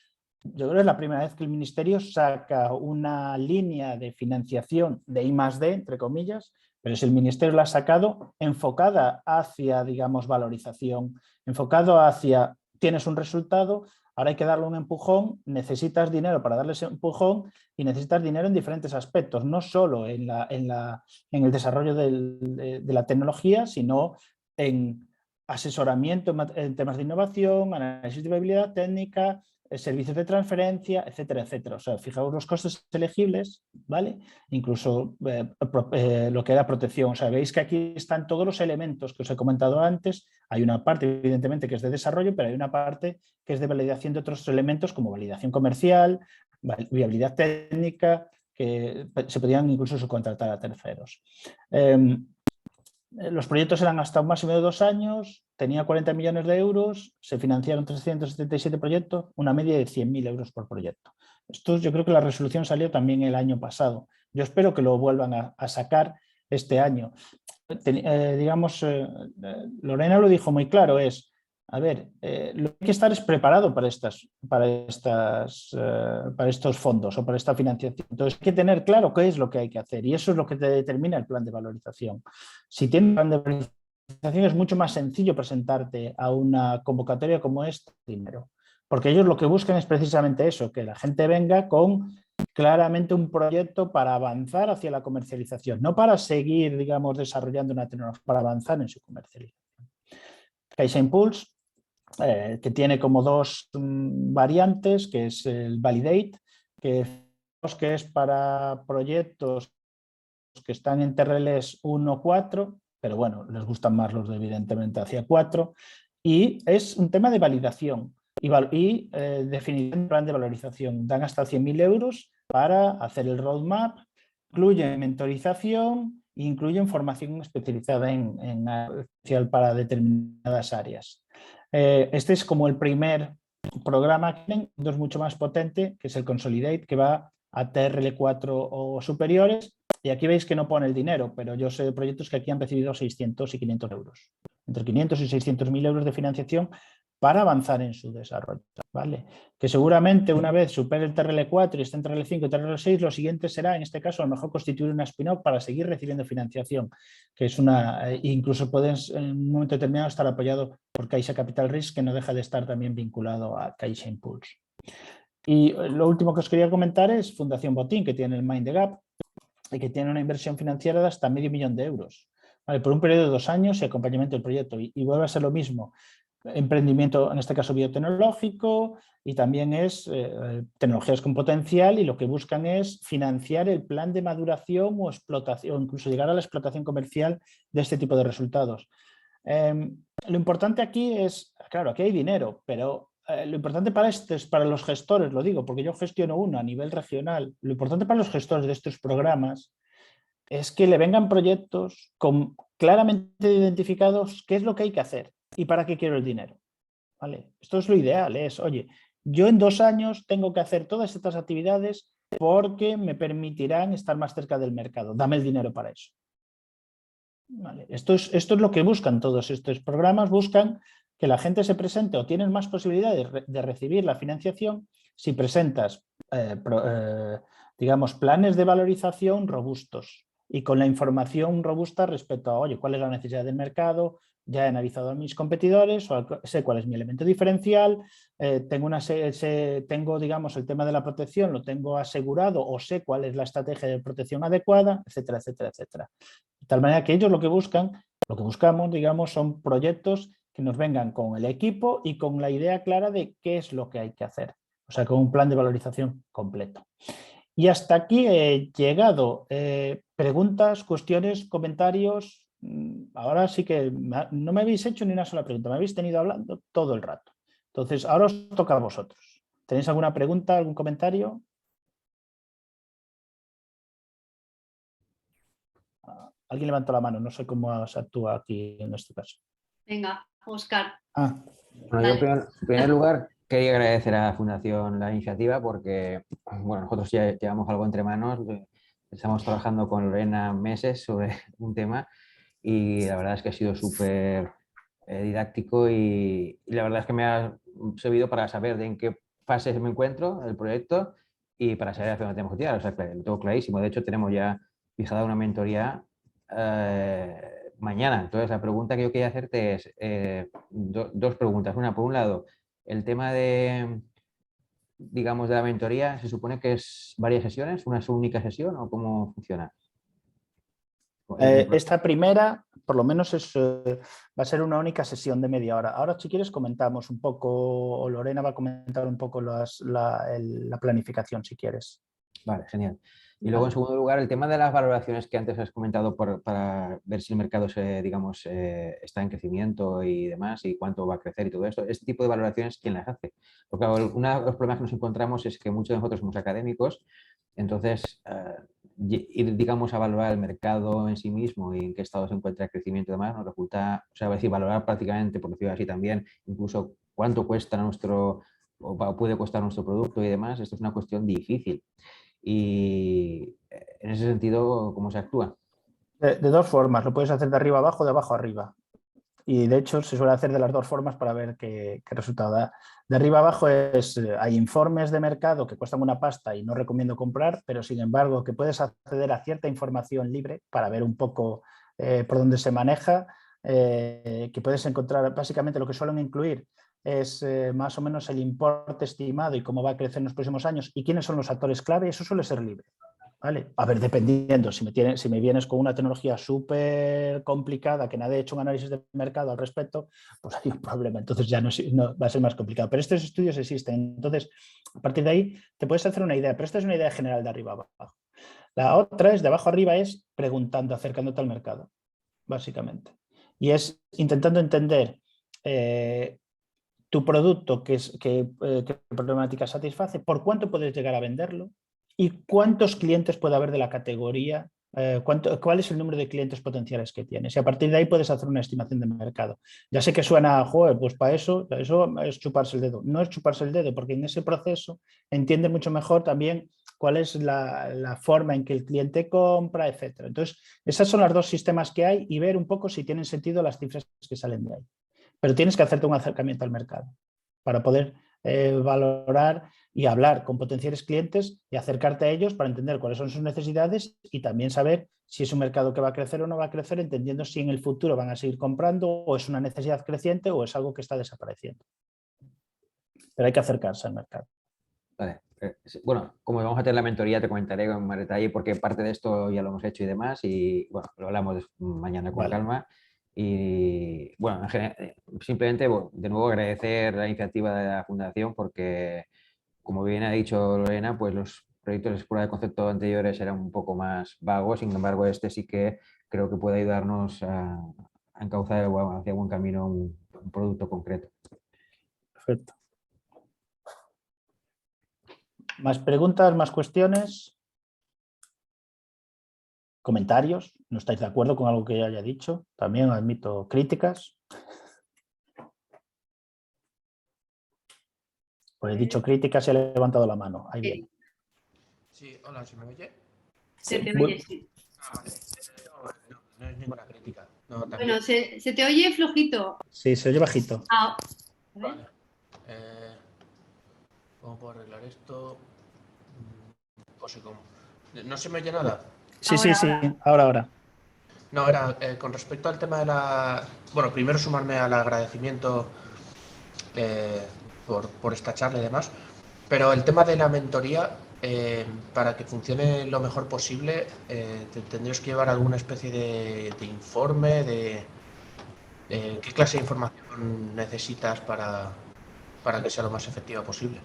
yo creo que es la primera vez que el Ministerio saca una línea de financiación de I+D, entre comillas, pero si el Ministerio la ha sacado enfocada hacia, digamos, valorización, enfocado hacia, tienes un resultado, ahora hay que darle un empujón, necesitas dinero para darle ese empujón y necesitas dinero en diferentes aspectos, no solo en el desarrollo de la tecnología, sino en asesoramiento en temas de innovación, análisis de viabilidad técnica, servicios de transferencia, etcétera, etcétera. O sea, fijaos los costes elegibles, ¿vale? Incluso lo que era protección. O sea, veis que aquí están todos los elementos que os he comentado antes. Hay una parte, evidentemente, que es de desarrollo, pero hay una parte que es de validación de otros elementos como validación comercial, viabilidad técnica, que se podían incluso subcontratar a terceros. Los proyectos eran hasta un máximo de 2 años, tenía 40 millones de euros, se financiaron 377 proyectos, una media de 100.000 euros por proyecto. Esto yo creo que la resolución salió también el año pasado. Yo espero que lo vuelvan a sacar este año. Lorena lo dijo muy claro, a ver, lo que hay que estar es preparado para estos fondos o para esta financiación. Entonces hay que tener claro qué es lo que hay que hacer y eso es lo que te determina el plan de valorización. Si tienes un plan de valorización es mucho más sencillo presentarte a una convocatoria como esta dinero, porque ellos lo que buscan es precisamente eso, que la gente venga con claramente un proyecto para avanzar hacia la comercialización, no para seguir, digamos, desarrollando una tecnología, para avanzar en su comercialización. CaixaImpulse, que tiene como 2 variantes, que es el Validate, que es para proyectos que están en TRLs 1-4, pero bueno, les gustan más los de evidentemente hacia 4, y es un tema de validación y definición de plan de valorización. Dan hasta 100.000 euros para hacer el roadmap, incluyen mentorización e incluyen formación especializada para determinadas áreas. Este es como el primer programa que tienen, es mucho más potente, que es el Consolidate, que va a TRL4 o superiores, y aquí veis que no pone el dinero, pero yo sé de proyectos que aquí han recibido 600 y 500 euros, entre 500 y 600.000 euros de financiación para avanzar en su desarrollo, ¿vale? Que seguramente una vez supere el TRL4 y esté en TRL5 y TRL6, lo siguiente será, en este caso, a lo mejor constituir una spin-off para seguir recibiendo financiación, que es incluso pueden en un momento determinado estar apoyado por Caixa Capital Risk, que no deja de estar también vinculado a CaixaImpulse. Y lo último que os quería comentar es Fundación Botín, que tiene el Mind the Gap y que tiene una inversión financiera de hasta $500.000 euros, ¿vale? Por un periodo de 2 años y acompañamiento del proyecto. Y vuelve a ser lo mismo. Emprendimiento, en este caso biotecnológico, y también es tecnologías con potencial, y lo que buscan es financiar el plan de maduración o explotación, o incluso llegar a la explotación comercial de este tipo de resultados. Lo importante aquí es, claro, aquí hay dinero, pero lo importante para los gestores, lo digo porque yo gestiono uno a nivel regional, lo importante para los gestores de estos programas es que le vengan proyectos claramente identificados qué es lo que hay que hacer y para qué quiero el dinero. ¿vale? Esto es lo ideal, es, oye, yo en 2 años tengo que hacer todas estas actividades porque me permitirán estar más cerca del mercado. Dame el dinero para eso. ¿Vale? Esto es lo que buscan todos estos programas, buscan que la gente se presente o tienen más posibilidades de recibir la financiación si presentas, digamos, planes de valorización robustos y con la información robusta respecto a, oye, cuál es la necesidad del mercado, ya he analizado a mis competidores, o sé cuál es mi elemento diferencial, tengo, digamos, el tema de la protección, lo tengo asegurado o sé cuál es la estrategia de protección adecuada, etcétera, etcétera, etcétera. De tal manera que ellos lo que buscamos, digamos, son proyectos que nos vengan con el equipo y con la idea clara de qué es lo que hay que hacer. O sea, con un plan de valorización completo. Y hasta aquí he llegado. Preguntas, cuestiones, comentarios. Ahora sí que no me habéis hecho ni una sola pregunta, me habéis tenido hablando todo el rato. Entonces, ahora os toca a vosotros. ¿Tenéis alguna pregunta, algún comentario? Alguien levantó la mano, no sé cómo se actúa aquí en este caso. Venga, Óscar. Bueno, yo en primer lugar quería agradecer a la Fundación la iniciativa porque, bueno, nosotros ya llevamos algo entre manos, estamos trabajando con Lorena meses sobre un tema y la verdad es que ha sido súper didáctico y la verdad es que me ha servido para saber de en qué fase me encuentro el proyecto y para saber hacia dónde tenemos que tirar. O sea, lo tengo clarísimo. De hecho, tenemos ya fijada una mentoría mañana. Entonces, la pregunta que yo quería hacerte es dos preguntas. Una, por un lado, el tema de, digamos, de la mentoría, ¿se supone que es varias sesiones, una única sesión o cómo funciona? Esta primera, por lo menos, va a ser una única sesión de media hora. Ahora, si quieres, comentamos un poco, o Lorena va a comentar un poco la planificación, si quieres. Vale, genial. Y luego, en segundo lugar, el tema de las valoraciones que antes has comentado para ver si el mercado digamos, está en crecimiento y demás, y cuánto va a crecer y todo esto. Este tipo de valoraciones, ¿quién las hace? Porque uno de los problemas que nos encontramos es que muchos de nosotros somos académicos, entonces ir, digamos, a valorar el mercado en sí mismo y en qué estado se encuentra el crecimiento y demás, nos resulta, o sea, es decir, valorar prácticamente, por decirlo así también, incluso cuánto cuesta o puede costar nuestro producto y demás, esto es una cuestión difícil. Y en ese sentido, ¿cómo se actúa? De 2 formas, lo puedes hacer de arriba abajo, de abajo arriba. Y de hecho se suele hacer de las 2 formas para ver qué resultado da. De arriba abajo hay informes de mercado que cuestan una pasta y no recomiendo comprar, pero sin embargo que puedes acceder a cierta información libre para ver un poco por dónde se maneja, que puedes encontrar, básicamente lo que suelen incluir es más o menos el importe estimado y cómo va a crecer en los próximos años y quiénes son los actores clave, eso suele ser libre. ¿Vale? A ver, dependiendo, si me vienes con una tecnología súper complicada que nadie ha hecho un análisis de mercado al respecto, pues hay un problema, entonces ya no va a ser más complicado. Pero estos estudios existen, entonces a partir de ahí te puedes hacer una idea, pero esta es una idea general de arriba abajo. La otra es de abajo arriba, es preguntando, acercándote al mercado, básicamente. Y es intentando entender tu producto, qué problemática satisface, por cuánto puedes llegar a venderlo, ¿y cuántos clientes puede haber de la categoría? ¿Cuál es el número de clientes potenciales que tienes? Y a partir de ahí puedes hacer una estimación de mercado. Ya sé que suena, joder, pues para eso es chuparse el dedo. No es chuparse el dedo, porque en ese proceso entiende mucho mejor también cuál es la forma en que el cliente compra, etcétera. Entonces, esos son los 2 sistemas que hay y ver un poco si tienen sentido las cifras que salen de ahí. Pero tienes que hacerte un acercamiento al mercado para poder valorar y hablar con potenciales clientes y acercarte a ellos para entender cuáles son sus necesidades y también saber si es un mercado que va a crecer o no va a crecer, entendiendo si en el futuro van a seguir comprando o es una necesidad creciente o es algo que está desapareciendo. Pero hay que acercarse al mercado. Vale. Bueno, como vamos a tener la mentoría, te comentaré con más detalle porque parte de esto ya lo hemos hecho y demás y bueno, lo hablamos mañana con calma. Y bueno, simplemente de nuevo agradecer la iniciativa de la Fundación porque, como bien ha dicho Lorena, pues los proyectos de prueba de concepto anteriores eran un poco más vagos, sin embargo este sí que creo que puede ayudarnos a encauzar hacia buen camino un producto concreto. Perfecto. ¿Más preguntas, más cuestiones? ¿Comentarios? ¿No estáis de acuerdo con algo que yo haya dicho? También admito críticas. Pues he dicho críticas y he levantado la mano. Ahí viene. Sí, hola, ¿se me oye? Se te Muy- oye, sí. Ah, vale. No es ninguna crítica. No, también. Bueno, se te oye flojito. Sí, se oye bajito. Ah, a ver. Vale. ¿Cómo puedo arreglar esto? Pues sí, ¿cómo? ¿No se me oye nada? Sí, Ahora, sí, ahora. No, era con respecto al tema de la... Bueno, primero sumarme al agradecimiento por esta charla y demás, pero el tema de la mentoría, para que funcione lo mejor posible, tendrías que llevar alguna especie de informe, de qué clase de información necesitas para que sea lo más efectiva posible.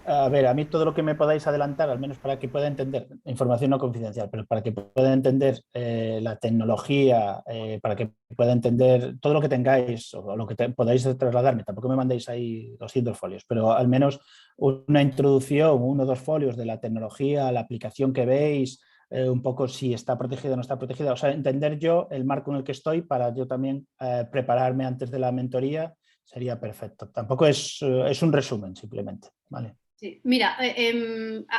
A ver, a mí todo lo que me podáis adelantar, al menos para que pueda entender, información no confidencial, pero para que pueda entender la tecnología, para que pueda entender todo lo que tengáis o lo que podáis trasladarme. Tampoco me mandéis ahí 200 folios, pero al menos una introducción, 1 o 2 folios de la tecnología, la aplicación que veis, un poco si está protegida o no está protegida. O sea, entender yo el marco en el que estoy para yo también prepararme antes de la mentoría sería perfecto. Tampoco es un resumen, simplemente. ¿Vale? Sí. Mira,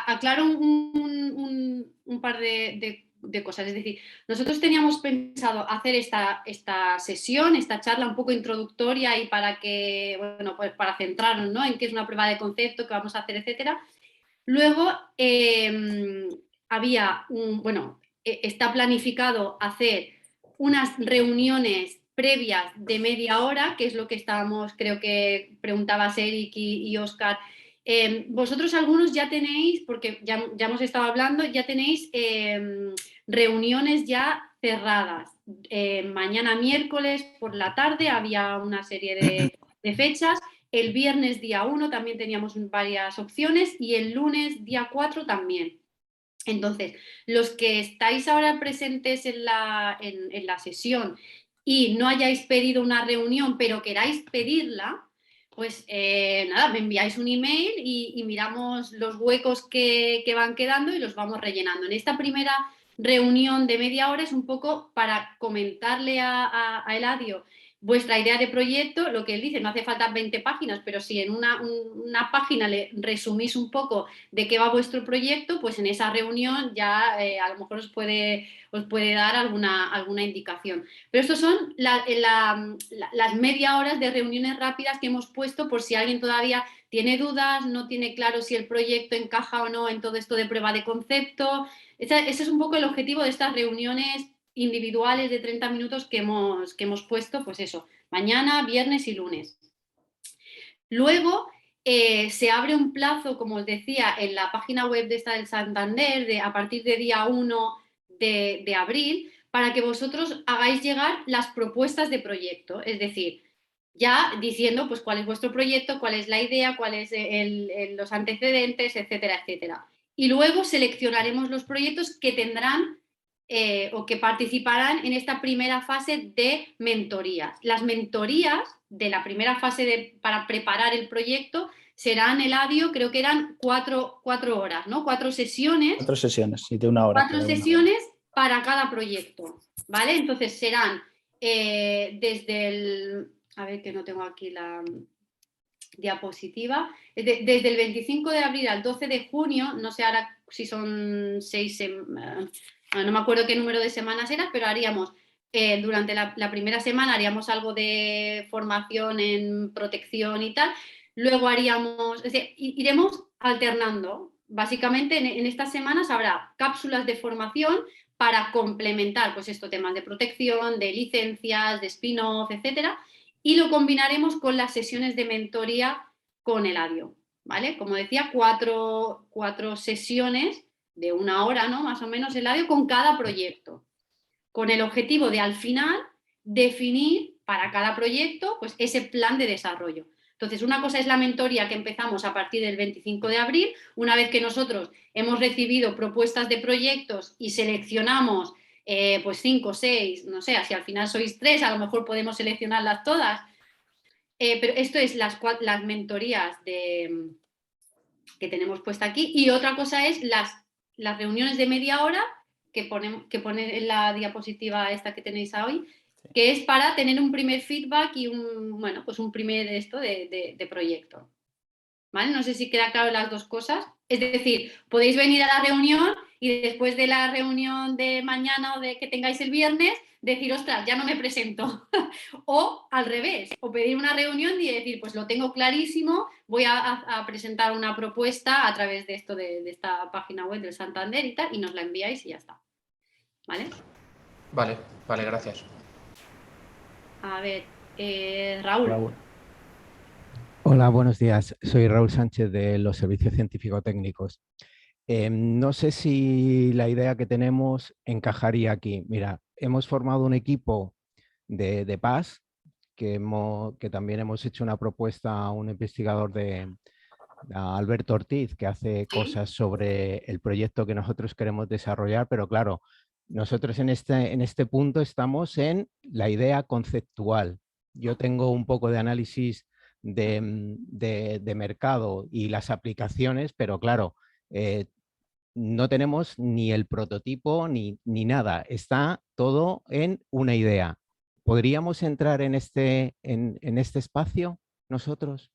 aclaro un par de cosas. Es decir, nosotros teníamos pensado hacer esta sesión, esta charla un poco introductoria y para que, bueno, pues para centrarnos, ¿no?, en qué es una prueba de concepto, qué vamos a hacer, etcétera. Luego está planificado hacer unas reuniones previas de media hora, que es lo que estábamos, creo que preguntabas Eric y Óscar. Vosotros algunos ya tenéis, porque ya hemos estado hablando, ya tenéis reuniones ya cerradas. Mañana miércoles por la tarde había una serie de fechas. El viernes día 1 también teníamos varias opciones y el lunes día 4 también. Entonces, los que estáis ahora presentes en la sesión y no hayáis pedido una reunión, pero queráis pedirla, pues nada, me enviáis un email y miramos los huecos que van quedando y los vamos rellenando. En esta primera reunión de media hora es un poco para comentarle a Eladio vuestra idea de proyecto, lo que él dice, no hace falta 20 páginas, pero si en una página le resumís un poco de qué va vuestro proyecto, pues en esa reunión ya a lo mejor os puede dar alguna indicación. Pero estos son las media horas de reuniones rápidas que hemos puesto por si alguien todavía tiene dudas, no tiene claro si el proyecto encaja o no en todo esto de prueba de concepto. Ese es un poco el objetivo de estas reuniones individuales de 30 minutos que hemos puesto, pues eso, mañana, viernes y lunes. Luego se abre un plazo, como os decía, en la página web de esta del Santander, a partir de día 1 de abril, para que vosotros hagáis llegar las propuestas de proyecto, es decir, ya diciendo pues cuál es vuestro proyecto, cuál es la idea, cuáles los antecedentes, etcétera, etcétera. Y luego seleccionaremos los proyectos que tendrán o que participarán en esta primera fase de mentorías. Las mentorías de la primera fase para preparar el proyecto serán, Eladio, creo que eran 4 horas, ¿no? 4 sesiones. 4 sesiones, sí, de 1 hora. 4 sesiones para cada proyecto, ¿vale? Entonces serán desde el... A ver, que no tengo aquí la diapositiva. Desde el 25 de abril al 12 de junio, no sé ahora si son 6 semanas, no me acuerdo qué número de semanas era, pero haríamos, durante la primera semana haríamos algo de formación en protección y tal, luego haríamos, es decir, iremos alternando. Básicamente en estas semanas habrá cápsulas de formación para complementar, pues esto, temas de protección, de licencias, de spin-off, etcétera, y lo combinaremos con las sesiones de mentoría con Eladio, ¿vale? Como decía, 4 sesiones de 1 hora, ¿no? Más o menos, Eladio, con cada proyecto, con el objetivo de al final definir para cada proyecto pues ese plan de desarrollo. Entonces, una cosa es la mentoría que empezamos a partir del 25 de abril, una vez que nosotros hemos recibido propuestas de proyectos y seleccionamos pues 5 o 6, no sé, si al final sois 3, a lo mejor podemos seleccionarlas todas. Pero esto es las mentorías que tenemos puesta aquí. Y otra cosa es las reuniones de media hora que pone en la diapositiva esta que tenéis hoy, que es para tener un primer feedback y un primer de proyecto. ¿vale? No sé si queda claro las dos cosas. Es decir, podéis venir a la reunión y después de la reunión de mañana o de que tengáis el viernes, decir, ostras, ya no me presento. O al revés, o pedir una reunión y decir, pues lo tengo clarísimo, voy a presentar una propuesta a través de esto, de esta página web del Santander y tal, y nos la enviáis y ya está. ¿Vale? Vale, gracias. A ver, Raúl. Hola, buenos días. Soy Raúl Sánchez de los Servicios Científico-Técnicos. No sé si la idea que tenemos encajaría aquí. Mira, hemos formado un equipo de PAS, que también hemos hecho una propuesta a un investigador a Alberto Ortiz, que hace cosas sobre el proyecto que nosotros queremos desarrollar, pero claro, nosotros en este punto estamos en la idea conceptual. Yo tengo un poco de análisis de mercado y las aplicaciones, pero claro, no tenemos ni el prototipo ni nada. Está todo en una idea. ¿Podríamos entrar en este espacio nosotros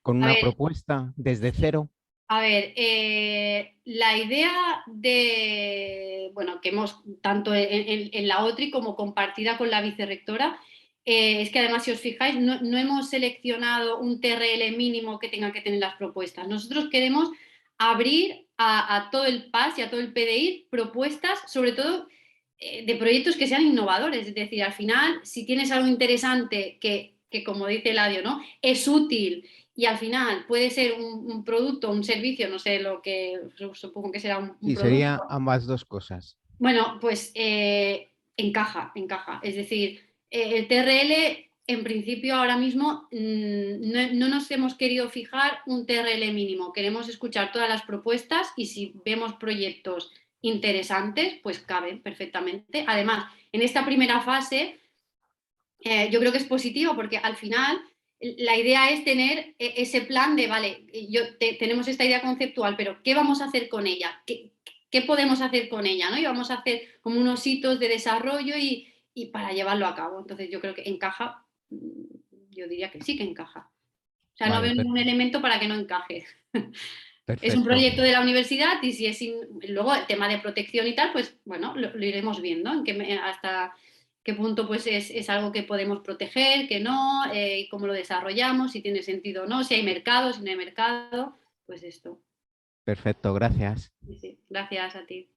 con una propuesta desde cero? A ver, la idea de, bueno, que hemos tanto en la OTRI como compartida con la vicerrectora, es que además, si os fijáis, no hemos seleccionado un TRL mínimo que tenga que tener las propuestas. Nosotros queremos abrir a todo el PAS y a todo el PDI propuestas, sobre todo de proyectos que sean innovadores. Es decir, al final, si tienes algo interesante que como dice Eladio, ¿no?, es útil y al final puede ser un producto, un servicio, no sé lo que, supongo que será un producto. Sería ambas dos cosas. Bueno, pues encaja. Es decir, el TRL, en principio, ahora mismo no nos hemos querido fijar un TRL mínimo. Queremos escuchar todas las propuestas y si vemos proyectos interesantes, pues caben perfectamente. Además, en esta primera fase, yo creo que es positivo porque al final la idea es tener ese plan de, vale, tenemos esta idea conceptual, pero ¿qué vamos a hacer con ella? ¿Qué podemos hacer con ella? ¿No? Y vamos a hacer como unos hitos de desarrollo y para llevarlo a cabo. Entonces yo creo que encaja, yo diría que sí que encaja. O sea, no veo ningún elemento para que no encaje. Perfecto. Es un proyecto de la universidad y si es luego el tema de protección y tal, pues bueno, lo iremos viendo hasta qué punto pues es algo que podemos proteger, que no, y cómo lo desarrollamos, si tiene sentido o no, si hay mercado, si no hay mercado, pues esto. Perfecto, gracias. Sí, gracias a ti.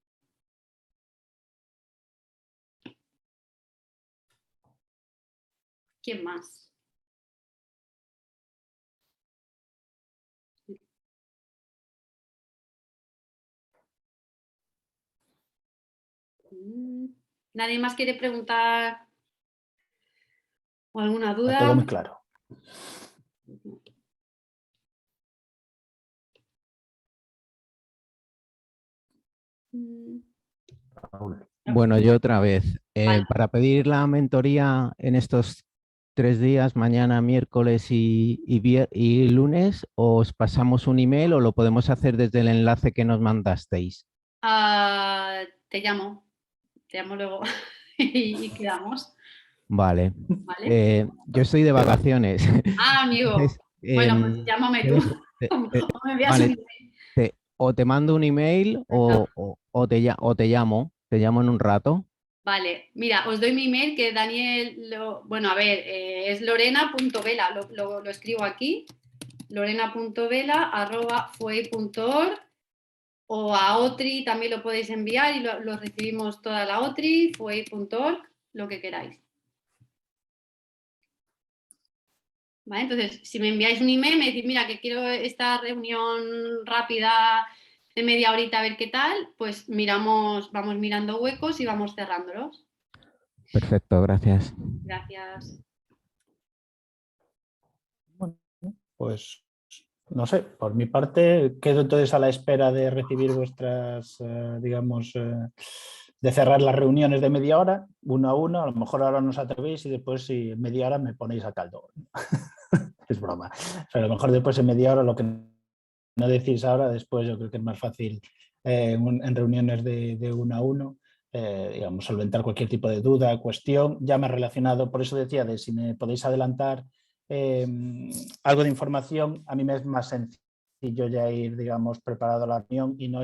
¿Quién más? ¿Nadie más quiere preguntar o alguna duda? Todo muy claro. Bueno, yo otra vez. Vale. Para pedir la mentoría en estos 3 días, mañana, miércoles y lunes, ¿os pasamos un email o lo podemos hacer desde el enlace que nos mandasteis? Te llamo luego y quedamos. Vale. Yo estoy de vacaciones. Amigo. Entonces, bueno, pues llámame tú. Vale, o te mando un email o te llamo en un rato. Vale, mira, os doy mi email que Daniel, bueno, a ver, es lorena.vela, lo escribo aquí, lorena.vela@fuei.org, o a OTRI también lo podéis enviar y lo recibimos toda la OTRI, fuei.org, lo que queráis. ¿Vale? Entonces, si me enviáis un email, me decís, mira, que quiero esta reunión rápida de media horita a ver qué tal, pues vamos mirando huecos y vamos cerrándolos. Perfecto, gracias. Gracias. Bueno, pues no sé, por mi parte quedo entonces a la espera de recibir vuestras, digamos, de cerrar las reuniones de media hora, uno a uno. A lo mejor ahora no os atrevéis y después si media hora me ponéis a caldo. Es broma. Pero a lo mejor después en media hora lo que no decís ahora, después yo creo que es más fácil en reuniones de uno a uno, digamos, solventar cualquier tipo de duda, cuestión. Ya me he relacionado, por eso decía de si me podéis adelantar algo de información, a mí me es más sencillo ya ir, digamos, preparado a la reunión y no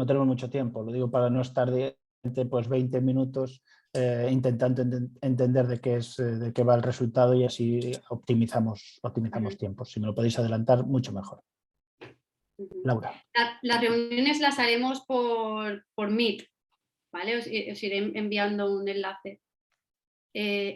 tenemos mucho tiempo, lo digo para no estar pues 20 minutos intentando entender de qué va el resultado y así optimizamos tiempos. Si me lo podéis adelantar, mucho mejor. Laura. Las reuniones las haremos por Meet, ¿vale? Os iré enviando un enlace.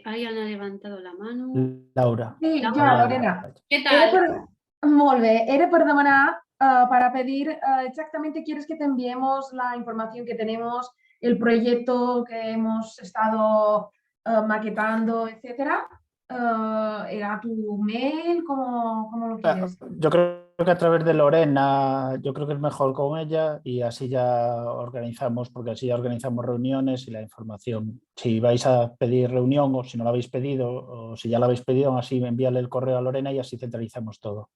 ¿Alguien ha levantado la mano? Laura. Sí, jo, Lorena. ¿Qué tal? Molt bé. Era per demanar, para pedir exactamente, ¿quieres que te enviemos la información que tenemos, el proyecto que hemos estado maquetando, etcétera? ¿Era tu mail? ¿Cómo lo quieres? Yo creo que a través de Lorena, yo creo que es mejor con ella y así ya organizamos, porque así ya organizamos reuniones y la información. Si vais a pedir reunión o si no la habéis pedido o si ya la habéis pedido, así envíale el correo a Lorena y así centralizamos todo,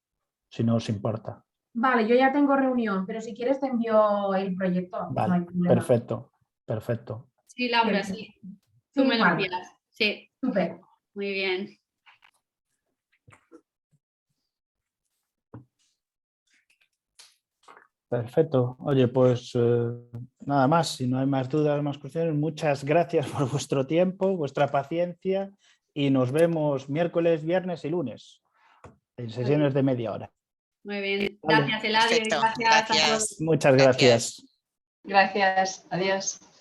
si no os importa. Vale, yo ya tengo reunión, pero si quieres te envío el proyecto. Vale, no hay problema. perfecto. Sí, Laura, sí. Tú me lo envías. Sí. Súper. Muy bien. Perfecto. Oye, pues nada más, si no hay más dudas, más cuestiones, muchas gracias por vuestro tiempo, vuestra paciencia y nos vemos miércoles, viernes y lunes en sesiones de media hora. Muy bien. Vale. Gracias, Eladio. Perfecto. Gracias a Gracias. todos. Muchas gracias. Gracias. Adiós.